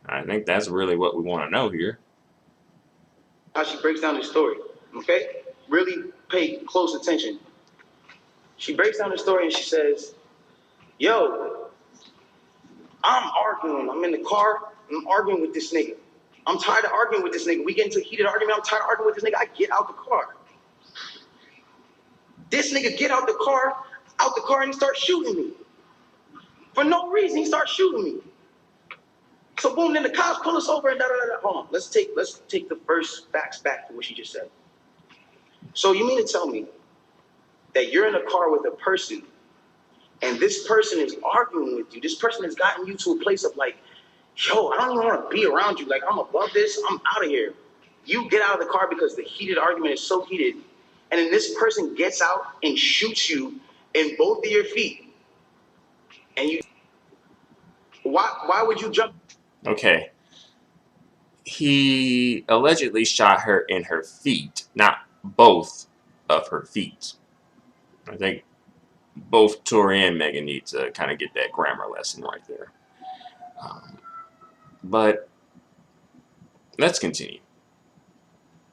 I think that's really what we want to know here. How she breaks down the story, okay? Really pay close attention. She breaks down the story and she says, yo, I'm arguing. I'm in the car. I'm arguing with this nigga. I'm tired of arguing with this nigga. We get into a heated argument. I'm tired of arguing with this nigga. I get out the car. This nigga get out the car, and he starts shooting me. For no reason, he starts shooting me. So boom, then the cops pull us over and da-da-da-da. Hold on, let's take the first facts back to what she just said. So you mean to tell me that you're in a car with a person, and this person is arguing with you? This person has gotten you to a place of like, yo, I don't even want to be around you. Like, I'm above this. I'm out of here. You get out of the car because the heated argument is so heated, and then this person gets out and shoots you in both of your feet. And why would you jump? Okay. He allegedly shot her in her feet, not both of her feet. I think both Tory and Megan need to kind of get that grammar lesson right there. But let's continue.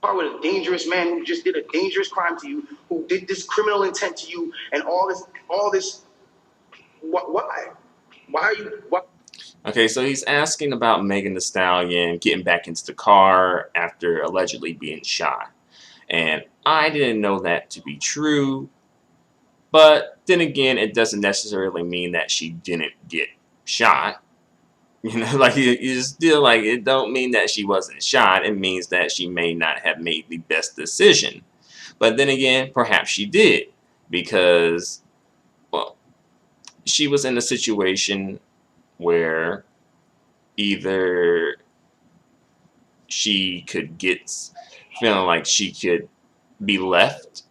With a dangerous man who just did a dangerous crime to you, who did this criminal intent to you, and all this. Why? Why are you? Why? Okay, so he's asking about Megan Thee Stallion getting back into the car after allegedly being shot. And I didn't know that to be true. But then again, it doesn't necessarily mean that she didn't get shot. Like, it's still like, it don't mean that she wasn't shot. It means that she may not have made the best decision. But then again, perhaps she did. Because, well, she was in a situation where either she could get feeling like she could be left,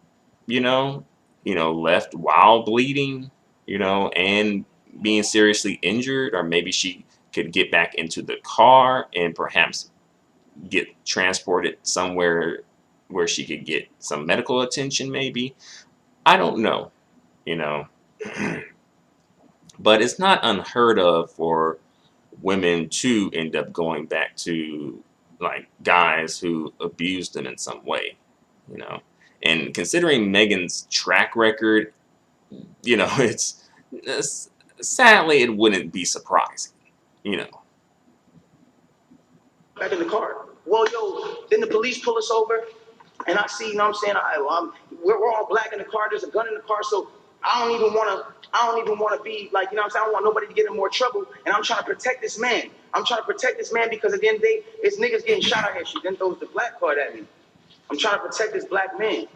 left while bleeding, and being seriously injured, or maybe she could get back into the car and perhaps get transported somewhere where she could get some medical attention, maybe. I don't know, you know. But it's not unheard of for women to end up going back to like guys who abused them in some way, you know. And considering Megan's track record, it's sadly it wouldn't be surprising, you know. Back in the car. Well, yo, then the police pull us over, and I see, you know what I'm saying? We're all black in the car. There's a gun in the car. So I don't even want to be like, you know what I'm saying? I don't want nobody to get in more trouble. And I'm trying to protect this man. I'm trying to protect this man because at the end of the day, it's niggas getting shot out here. She then throws the black card at me. I'm trying to protect this black man.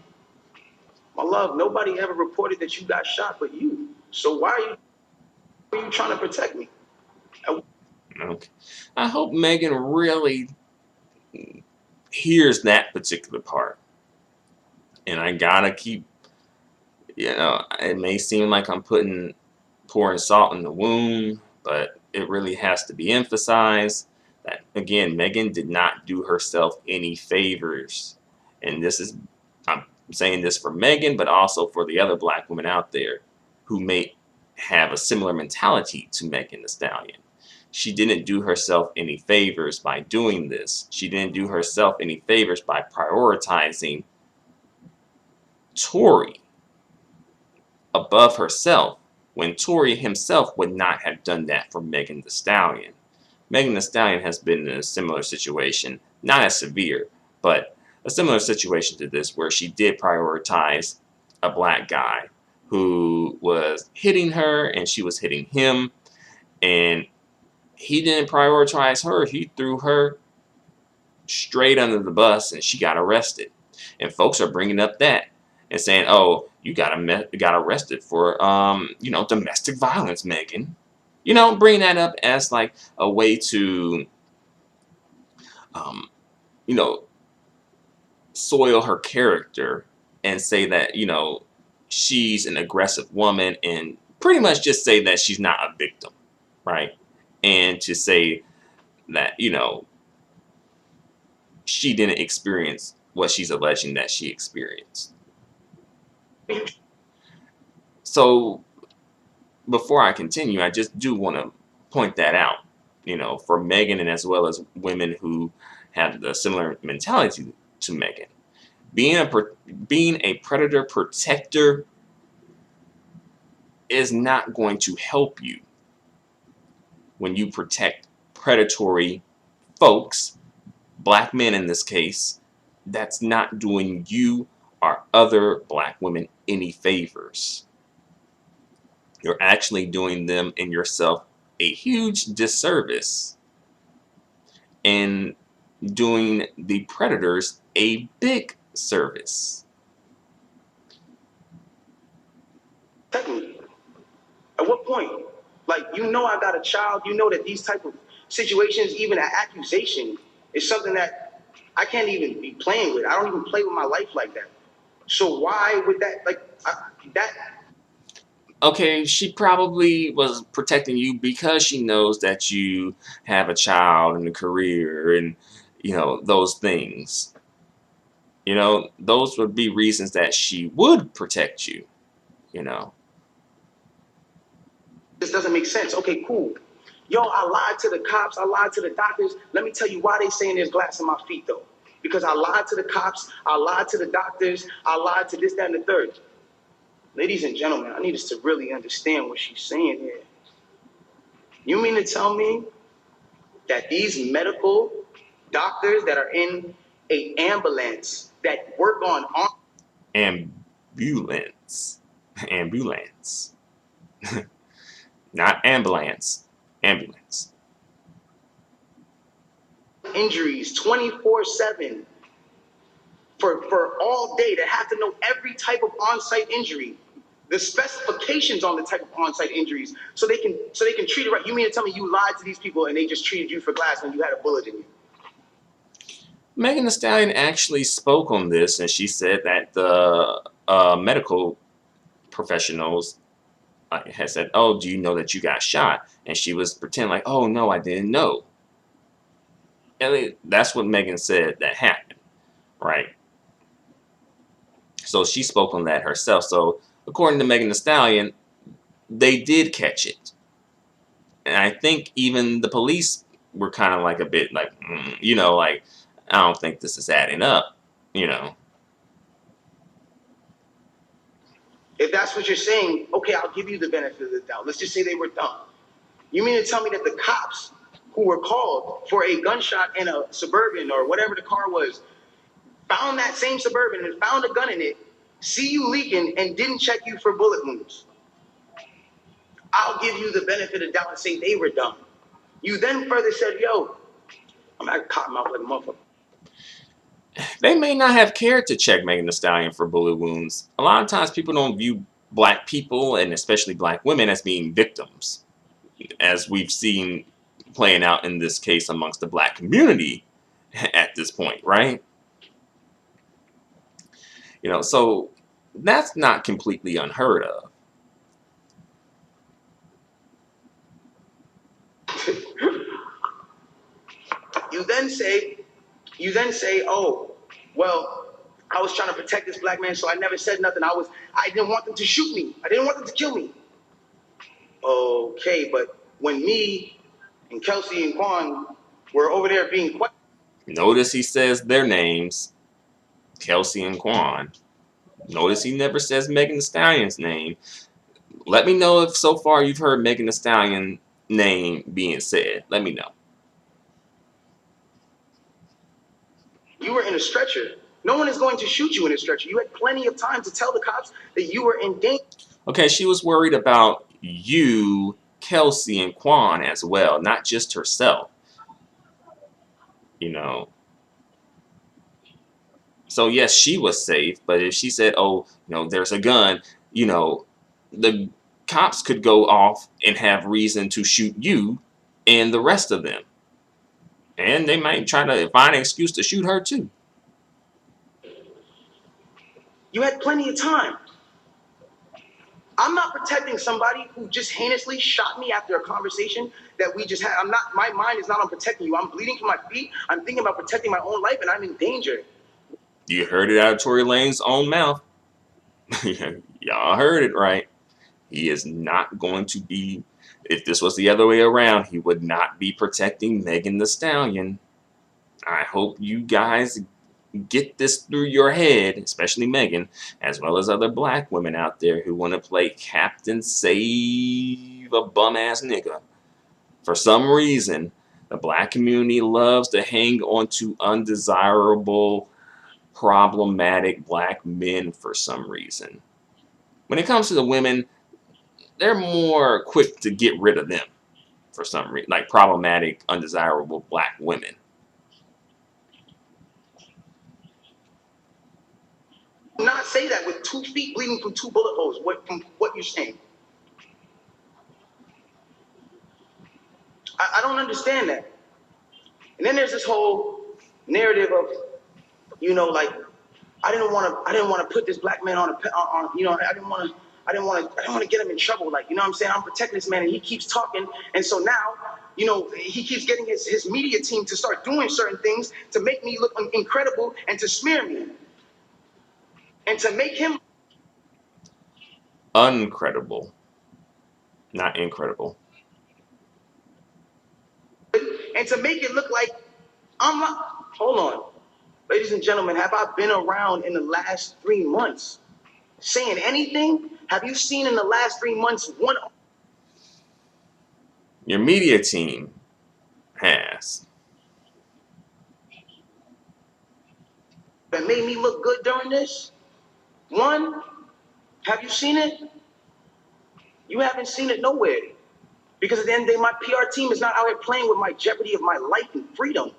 My love, nobody ever reported that you got shot but you. So why are you trying to protect me? Okay. I hope Megan really hears that particular part. And I gotta keep, it may seem like I'm pouring salt in the wound, but it really has to be emphasized that, again, Megan did not do herself any favors. And I'm saying this for Megan, but also for the other black women out there who may have a similar mentality to Megan Thee Stallion. She didn't do herself any favors by doing this. She didn't do herself any favors by prioritizing Tory above herself, when Tory himself would not have done that for Megan Thee Stallion. Megan Thee Stallion has been in a similar situation, not as severe, but a similar situation to this, where she did prioritize a black guy who was hitting her and she was hitting him, and he didn't prioritize her. He threw her straight under the bus and she got arrested. And folks are bringing up that and saying, "Oh, you got arrested for domestic violence, Megan." Bringing that up as like a way to um, you know soil her character and say that she's an aggressive woman, and pretty much just say that she's not a victim, right? And to say that she didn't experience what she's alleging that she experienced. So before I continue, I just do want to point that out, for Megan, and as well as women who have the similar mentality to Megan. Being a predator protector is not going to help you when you protect predatory folks, black men in this case. That's not doing you or other black women any favors. You're actually doing them and yourself a huge disservice, and doing the predators a big service. Technically, at what point? Like, I got a child. You know that these type of situations, even an accusation, is something that I can't even be playing with. I don't even play with my life like that. So why would that, that? Okay, she probably was protecting you because she knows that you have a child and a career and, those things. Those would be reasons that she would protect you, you know. This doesn't make sense. Okay, cool. Yo, I lied to the cops. I lied to the doctors. Let me tell you why they saying there's glass in my feet, though. Because I lied to the cops. I lied to the doctors. I lied to this, that, and the third. Ladies and gentlemen, I need us to really understand what she's saying here. You mean to tell me that these medical doctors that are in a ambulance that work on Ambulance. Ambulance. Not ambulance. Ambulance. injuries 24/7 for all day, that have to know every type of on-site injury, the specifications on the type of on-site injuries, so they can treat it right. You mean to tell me you lied to these people and they just treated you for glass when you had a bullet in you? Megan Thee Stallion actually spoke on this, and she said that the medical professionals had said, "Oh, do you know that you got shot?" And she was pretending like, "Oh no, I didn't know." And that's what Megan said that happened, right? So she spoke on that herself. So according to Megan Thee Stallion, they did catch it, and I think even the police were kind of like a bit like, like, I don't think this is adding up, you know. If that's what you're saying, okay, I'll give you the benefit of the doubt. Let's just say they were dumb. You mean to tell me that the cops who were called for a gunshot in a Suburban or whatever the car was found that same Suburban and found a gun in it, see you leaking, and didn't check you for bullet wounds, I'll give you the benefit of doubt and say they were dumb. You then further said, yo, I'm at cottonmouth like a motherfucker. They may not have cared to check Megan Thee Stallion for bullet wounds. A lot of times people don't view black people, and especially black women, as being victims, as we've seen playing out in this case amongst the black community at this point, right? You know, so that's not completely unheard of. You then say, oh, well, I was trying to protect this black man, so I never said nothing. I didn't want them to shoot me. I didn't want them to kill me. Okay, but when me and Kelsey and Quan were over there being quiet. Notice he says their names, Kelsey and Quan. Notice he never says Megan Thee Stallion's name. Let me know if so far you've heard Megan Thee Stallion name being said. Let me know. You were in a stretcher. No one is going to shoot you in a stretcher. You had plenty of time to tell the cops that you were in danger. Okay, she was worried about you, Kelsey, and Quan as well, not just herself. You know. So yes, she was safe, but if she said, oh, there's a gun, the cops could go off and have reason to shoot you and the rest of them. And they might try to find an excuse to shoot her too. You had plenty of time. I'm not protecting somebody who just heinously shot me after a conversation that we just had. My mind is not on protecting you. I'm bleeding from my feet. I'm thinking about protecting my own life, and I'm in danger. You heard it out of Tory Lanez's own mouth. Y'all heard it right. He is not going to be, if this was the other way around, he would not be protecting Megan Thee Stallion. I hope you guys get this through your head, especially Megan, as well as other black women out there who want to play Captain Save a Bum-Ass Nigga. For some reason, the black community loves to hang on to undesirable, problematic black men for some reason. When it comes to the women, they're more quick to get rid of them for some reason, like problematic, undesirable black women. Not say that with 2 feet bleeding from 2 bullet holes. From what you're saying, I don't understand that. And then there's this whole narrative of, like, I didn't want to put this black man on. I didn't want to get him in trouble. Like, I'm saying, I'm protecting this man, and he keeps talking, and so now, he keeps getting his media team to start doing certain things to make me look incredible and to smear me. And to make him uncredible, not incredible. And to make it look like I'm not. Hold on. Ladies and gentlemen, have I been around in the last 3 months saying anything? Have you seen in the last 3 months one? Your media team has. That made me look good during this? One, have you seen it? You haven't seen it nowhere. Because at the end of the day, my PR team is not out here playing with my jeopardy of my life and freedom.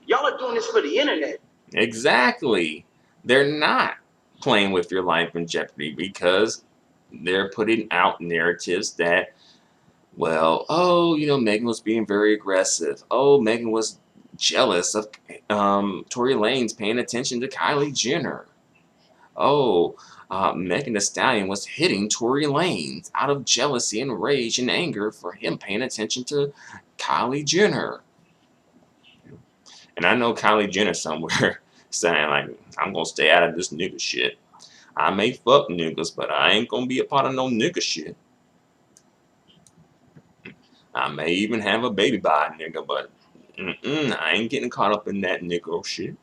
Y'all are doing this for the internet. Exactly. They're not playing with your life in jeopardy because they're putting out narratives that, well, Megan was being very aggressive. Oh, Megan was jealous of Tory Lanez paying attention to Kylie Jenner. Oh, Megan Thee Stallion was hitting Tory Lanez out of jealousy and rage and anger for him paying attention to Kylie Jenner. And I know Kylie Jenner somewhere saying, like, I'm going to stay out of this nigga shit. I may fuck niggas, but I ain't going to be a part of no nigga shit. I may even have a baby by a nigga, but I ain't getting caught up in that nigga shit.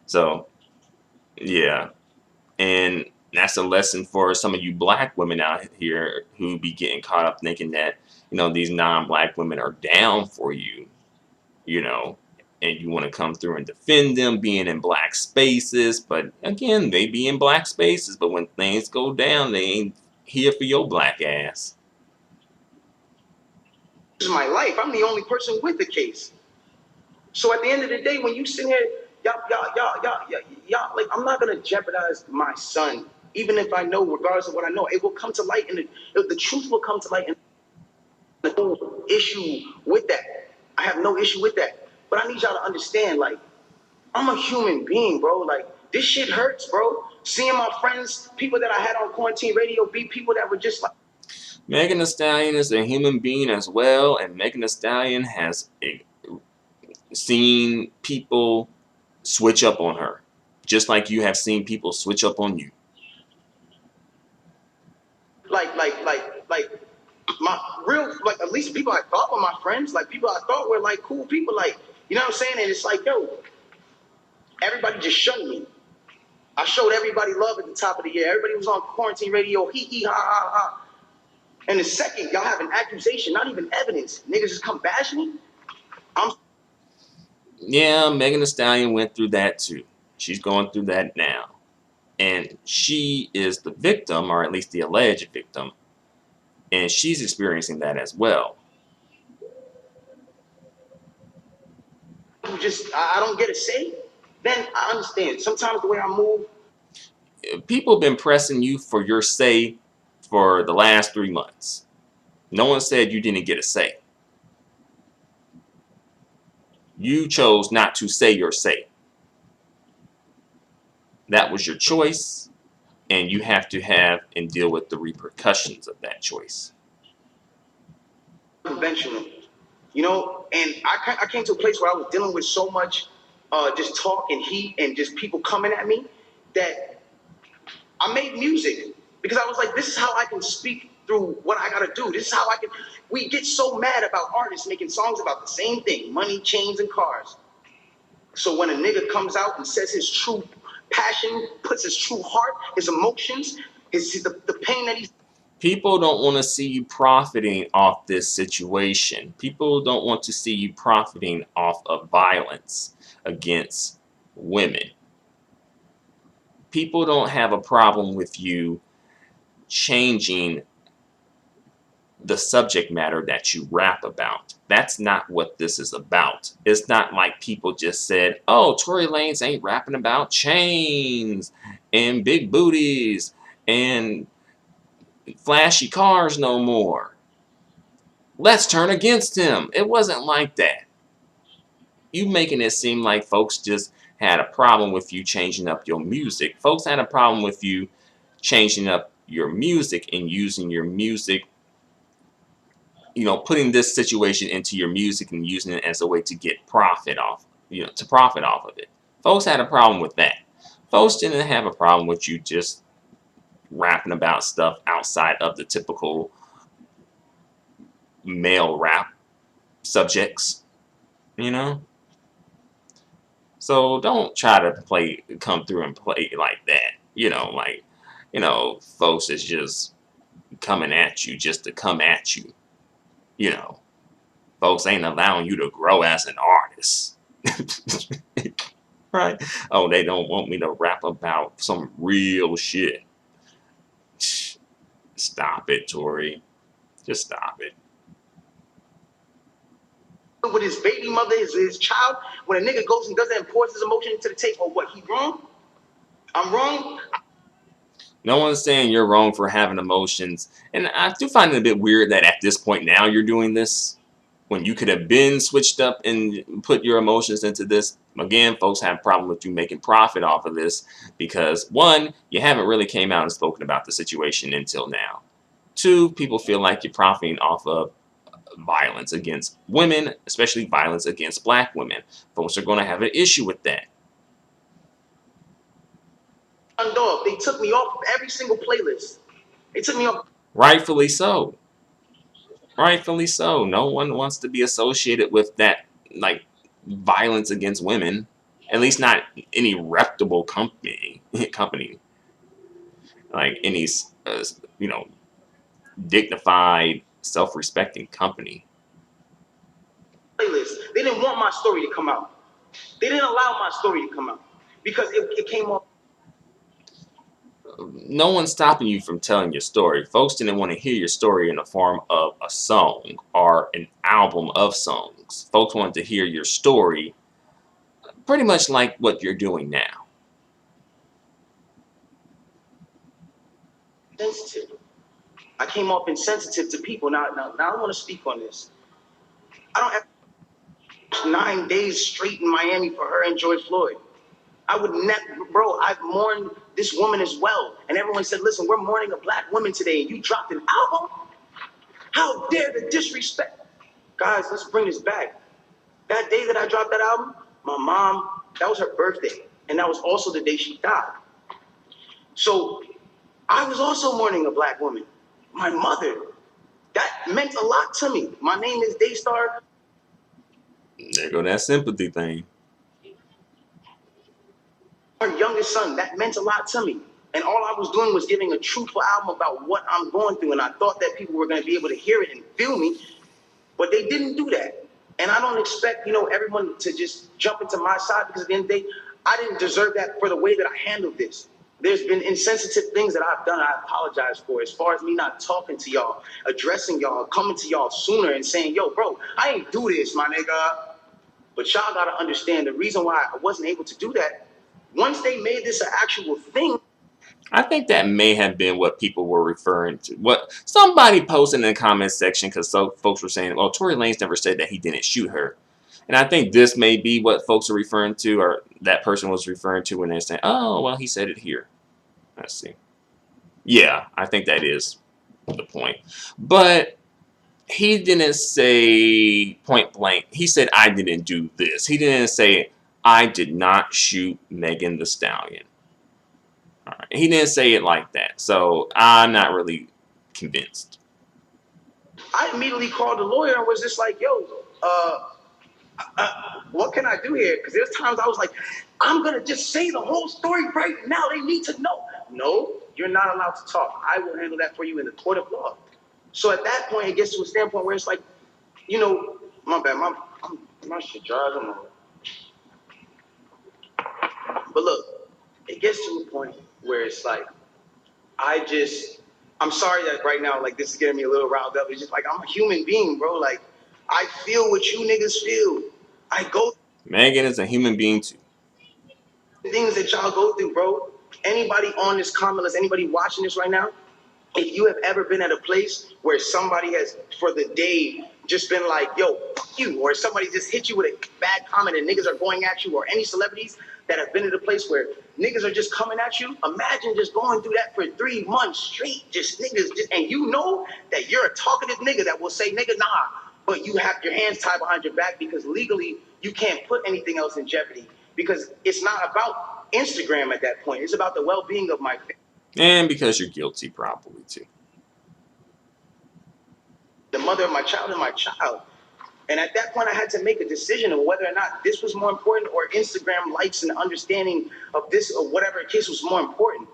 So, yeah. And that's a lesson for some of you black women out here who be getting caught up thinking that, these non-black women are down for you, and you want to come through and defend them being in black spaces. But again, they be in black spaces, but when things go down, they ain't here for your black ass. This is my life. I'm the only person with the case. So at the end of the day, when you sit here, y'all, like, I'm not gonna jeopardize my son, even if I know, regardless of what I know, it will come to light, and the truth will come to light. And no issue with that. I have no issue with that. But I need y'all to understand, like, I'm a human being, bro. Like, this shit hurts, bro. Seeing my friends, people that I had on quarantine radio, be people that were just like. Megan Thee Stallion is a human being as well, and Megan Thee Stallion has seen people switch up on her, just like you have seen people switch up on you. Like my real, like, at least people I thought were my friends, like people I thought were like cool people, like, you know what I'm saying? And it's like, yo, everybody just showed me. I showed everybody love at the top of the year. Everybody was on quarantine radio, hee hee ha ha ha. And the second y'all have an accusation, not even evidence, niggas just come bash me. Yeah, Megan Thee Stallion went through that too. She's going through that now. And she is the victim, or at least the alleged victim, and she's experiencing that as well. I don't get a say. Then I understand. Sometimes the way I move. People have been pressing you for your say for the last 3 months. No one said you didn't get a say. You chose not to say your say. That was your choice, and you have to have and deal with the repercussions of that choice. Conventional, you know, and I came to a place where I was dealing with so much just talk and heat and just people coming at me that I made music because I was like, this is how I can speak through what I gotta do. This is how I can. We get so mad about artists making songs about the same thing: money, chains, and cars. So when a nigga comes out and says his true passion, puts his true heart, his emotions, the pain that he's. People don't want to see you profiting off this situation. People don't want to see you profiting off of violence against women. People don't have a problem with you changing the subject matter that you rap about. That's not what this is about. It's not like people just said, oh, Tory Lanez ain't rapping about chains and big booties and flashy cars no more. Let's turn against him. It wasn't like that. You making it seem like folks just had a problem with you changing up your music. Folks had a problem with you changing up your music and using your music, putting this situation into your music and using it as a way to get profit off, to profit off of it. Folks had a problem with that. Folks didn't have a problem with you just rapping about stuff outside of the typical male rap subjects, So don't try to come through and play like that. Folks is just coming at you just to come at you. Folks ain't allowing you to grow as an artist. Right? Oh, they don't want me to rap about some real shit. Stop it, Tory. Just stop it. With his baby mother, his child, when a nigga goes and does that and pours his emotion into the tape, or what, he wrong? I'm wrong? No one's saying you're wrong for having emotions. And I do find it a bit weird that at this point now you're doing this, when you could have been switched up and put your emotions into this. Again, folks have a problem with you making profit off of this because, one, you haven't really came out and spoken about the situation until now. Two, people feel like you're profiting off of violence against women, especially violence against black women. Folks are going to have an issue with that. They took me off of every single playlist. They took me off. Rightfully so. Rightfully so. No one wants to be associated with that, like, violence against women. At least not any reputable company, like any, dignified, self-respecting company. Playlist. They didn't want my story to come out. They didn't allow my story to come out because it came off. No one's stopping you from telling your story. Folks didn't want to hear your story in the form of a song or an album of songs. Folks wanted to hear your story pretty much like what you're doing now. Sensitive. I came off insensitive to people. Now I want to speak on this. I don't have 9 days straight in Miami for her and George Floyd. I would never, bro. I've mourned this woman as well, and everyone said, "Listen, we're mourning a black woman today, and you dropped an album. How dare the disrespect, guys? Let's bring this back. That day that I dropped that album, my mom, that was her birthday, and that was also the day she died. So I was also mourning a black woman, my mother. That meant a lot to me. My name is Daystar. There go that sympathy thing. Our youngest son, that meant a lot to me. And all I was doing was giving a truthful album about what I'm going through. And I thought that people were going to be able to hear it and feel me, but they didn't do that. And I don't expect, everyone to just jump into my side because at the end of the day, I didn't deserve that for the way that I handled this. There's been insensitive things that I've done. I apologize for, as far as me not talking to y'all, addressing y'all, coming to y'all sooner and saying, yo, bro, I ain't do this, my nigga. But y'all got to understand the reason why I wasn't able to do that. Once they made this an actual thing. I think that may have been what people were referring to. What somebody posted in the comments section, because some folks were saying, well, Tory Lanez never said that he didn't shoot her. And I think this may be what folks are referring to, or that person was referring to when they're saying, oh, well, he said it here. Let's see. Yeah, I think that is the point. But he didn't say point blank. He said, I didn't do this. He didn't say, I did not shoot Megan Thee Stallion. All right. He didn't say it like that. So I'm not really convinced. I immediately called the lawyer and was just like, yo, what can I do here? Because there's times I was like, I'm going to just say the whole story right now. They need to know. No, you're not allowed to talk. I will handle that for you in the court of law. So at that point, it gets to a standpoint where it's like, my bad, my shit dries. But look, it gets to a point where it's like, I'm sorry that right now, like, this is getting me a little riled up. It's just like, I'm a human being, bro. Like, I feel what you niggas feel. I go Megan is a human being too. things that y'all go through, bro. Anybody on this comment list, anybody watching this right now, if you have ever been at a place where somebody has, for the day, just been like, yo, fuck you, or somebody just hit you with a bad comment and niggas are going at you, or any celebrities that have been at a place where niggas are just coming at you, imagine just going through that for 3 months straight, just niggas, and you know that you're a talkative nigga that will say, nigga, nah, but you have your hands tied behind your back because legally you can't put anything else in jeopardy because it's not about Instagram at that point. It's about the well-being of my family. And because you're guilty, probably too. The mother of my child and my child. And at that point, I had to make a decision of whether or not this was more important or Instagram likes and understanding of this or whatever case was more important.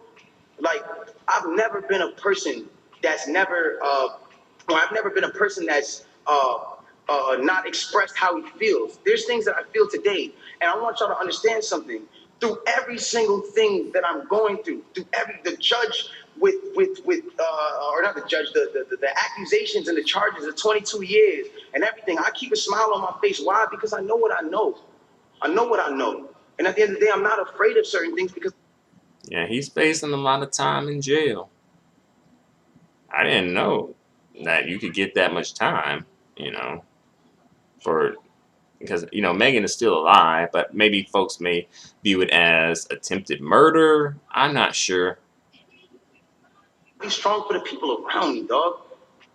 Like, I've never been a person that's I've never been a person that's not expressed how he feels. There's things that I feel today, and I want y'all to understand something. Through every single thing that I'm going through the judge or not the judge, the accusations and the charges of 22 years and everything, I keep a smile on my face. Why? Because I know what I know. I know what I know. And at the end of the day, I'm not afraid of certain things because Yeah, he's facing a lot of time in jail. I didn't know that you could get that much time, for because Megan is still alive, but maybe folks may view it as attempted murder. I'm not sure. be strong for the people around me, dog.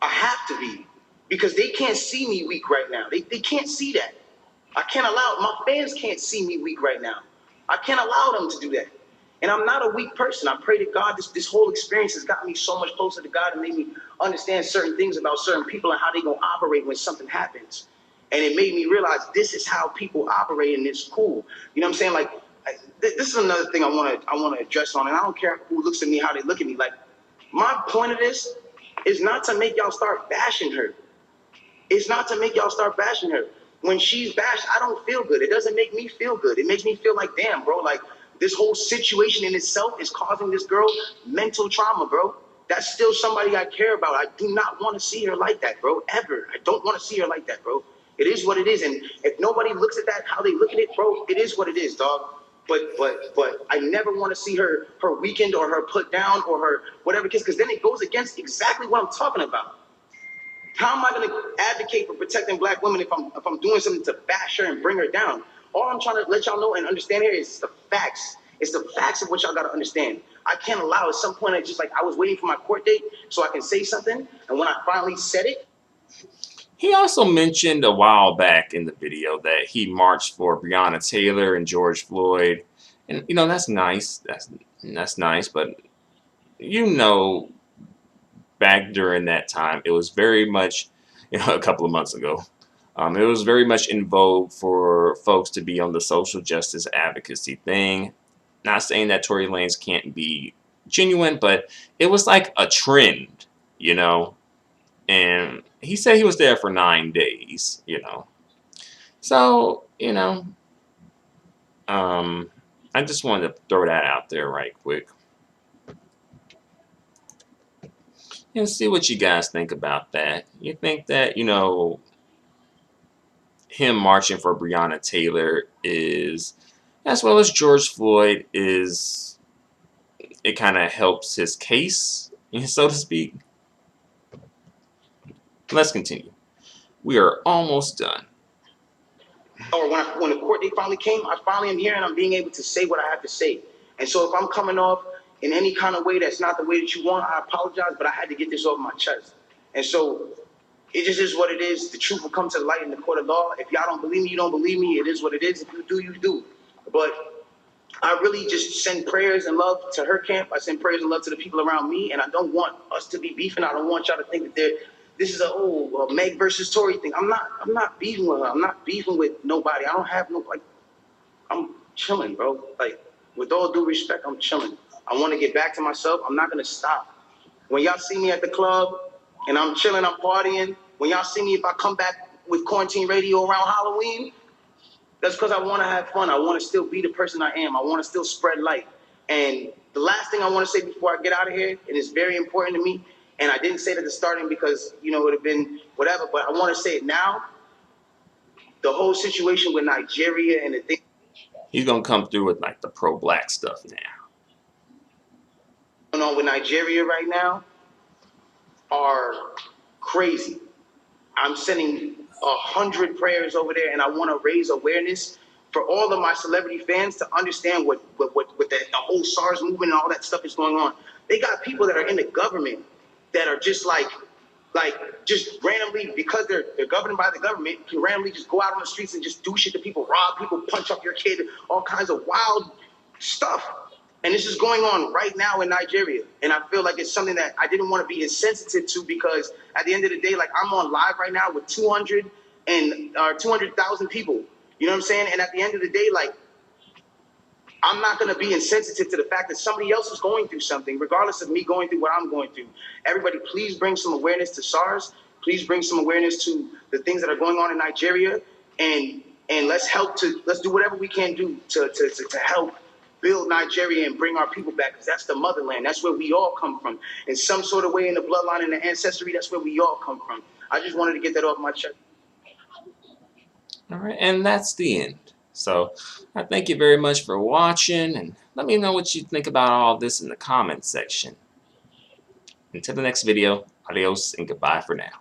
I have to be because they can't see me weak right now. They can't see that. I can't allow my fans can't see me weak right now. I can't allow them to do that. And I'm not a weak person. I pray to God this whole experience has gotten me so much closer to God and made me understand certain things about certain people and how they gonna operate when something happens. And it made me realize this is how people operate and it's cool. You know what I'm saying? Like this is another thing I wanna address on, and I don't care who looks at me, how they look at me. Like my point of this is not to make y'all start bashing her. It's not to make y'all start bashing her. when she's bashed, I don't feel good. It doesn't make me feel good. It makes me feel like, damn, bro, like this whole situation in itself is causing this girl mental trauma, bro. That's still somebody I care about. I do not want to see her like that, bro, ever. I don't want to see her like that, bro. It is what it is. And if nobody looks at that how they look at it, bro, it is what it is, dog. But I never want to see her weakened or her put down or her whatever, because then it goes against exactly what I'm talking about. How am I going to advocate for protecting black women if I'm doing something to bash her and bring her down? All I'm trying to let y'all know and understand here is the facts. It's the facts of what y'all got to understand. I can't allow at some point, I just like I was waiting for my court date so I can say something, and when I finally said it. He also mentioned a while back in the video that he marched for Breonna Taylor and George Floyd, and you know that's nice. That's nice, but you know, back during that time, it was very much, you know, a couple of months ago. It was very much in vogue for folks to be on the social justice advocacy thing. Not saying that Tory Lanez can't be genuine, but it was like a trend, you know. And he said he was there for 9 days, you know. So, you know, I just wanted to throw that out there right quick. And see what you guys think about that. You think that, you know, him marching for Breonna Taylor is, as well as George Floyd, is, it kind of helps his case, so to speak. Let's continue. We are almost done. Or when the court date finally came, I finally am here and I'm being able to say what I have to say. And so if I'm coming off in any kind of way that's not the way that you want, I apologize, but I had to get this off my chest. And so it just is what it is. The truth will come to the light in the court of law. If y'all don't believe me, you don't believe me. It is what it is. If you do, you do. But I really just send prayers and love to her camp. I send prayers and love to the people around me. And I don't want us to be beefing. I don't want y'all to think that this is a Meg versus Tory thing. I'm not beefing with her. I'm not beefing with nobody. I don't have no, like, I'm chilling, bro. Like, with all due respect, I'm chilling. I want to get back to myself. I'm not going to stop. When y'all see me at the club and I'm chilling, I'm partying, when y'all see me, if I come back with quarantine radio around Halloween, that's because I want to have fun. I want to still be the person I am. I want to still spread light. And the last thing I want to say before I get out of here, and it's very important to me, and I didn't say it at the starting because, you know, it would have been whatever, but I want to say it now. The whole situation with Nigeria and the thing. He's going to come through with like the pro-black stuff now. Going on with Nigeria right now are crazy. I'm sending 100 prayers over there, and I want to raise awareness for all of my celebrity fans to understand what the whole SARS movement and all that stuff is going on. They got people that are in the government that are just like just randomly, because they're governed by the government, can randomly just go out on the streets and just do shit to people, rob people, punch up your kid, all kinds of wild stuff. And this is going on right now in Nigeria. And I feel like it's something that I didn't want to be insensitive to, because at the end of the day, like, I'm on live right now with 200,000 people. You know what I'm saying? And at the end of the day, like, I'm not going to be insensitive to the fact that somebody else is going through something, regardless of me going through what I'm going through. Everybody, please bring some awareness to SARS. Please bring some awareness to the things that are going on in Nigeria. And let's do whatever we can do to help build Nigeria and bring our people back, because that's the motherland. That's where we all come from. In some sort of way, in the bloodline and the ancestry, that's where we all come from. I just wanted to get that off my chest. All right, and that's the end. So I thank you very much for watching, and let me know what you think about all this in the comments section. Until the next video, adios and goodbye for now.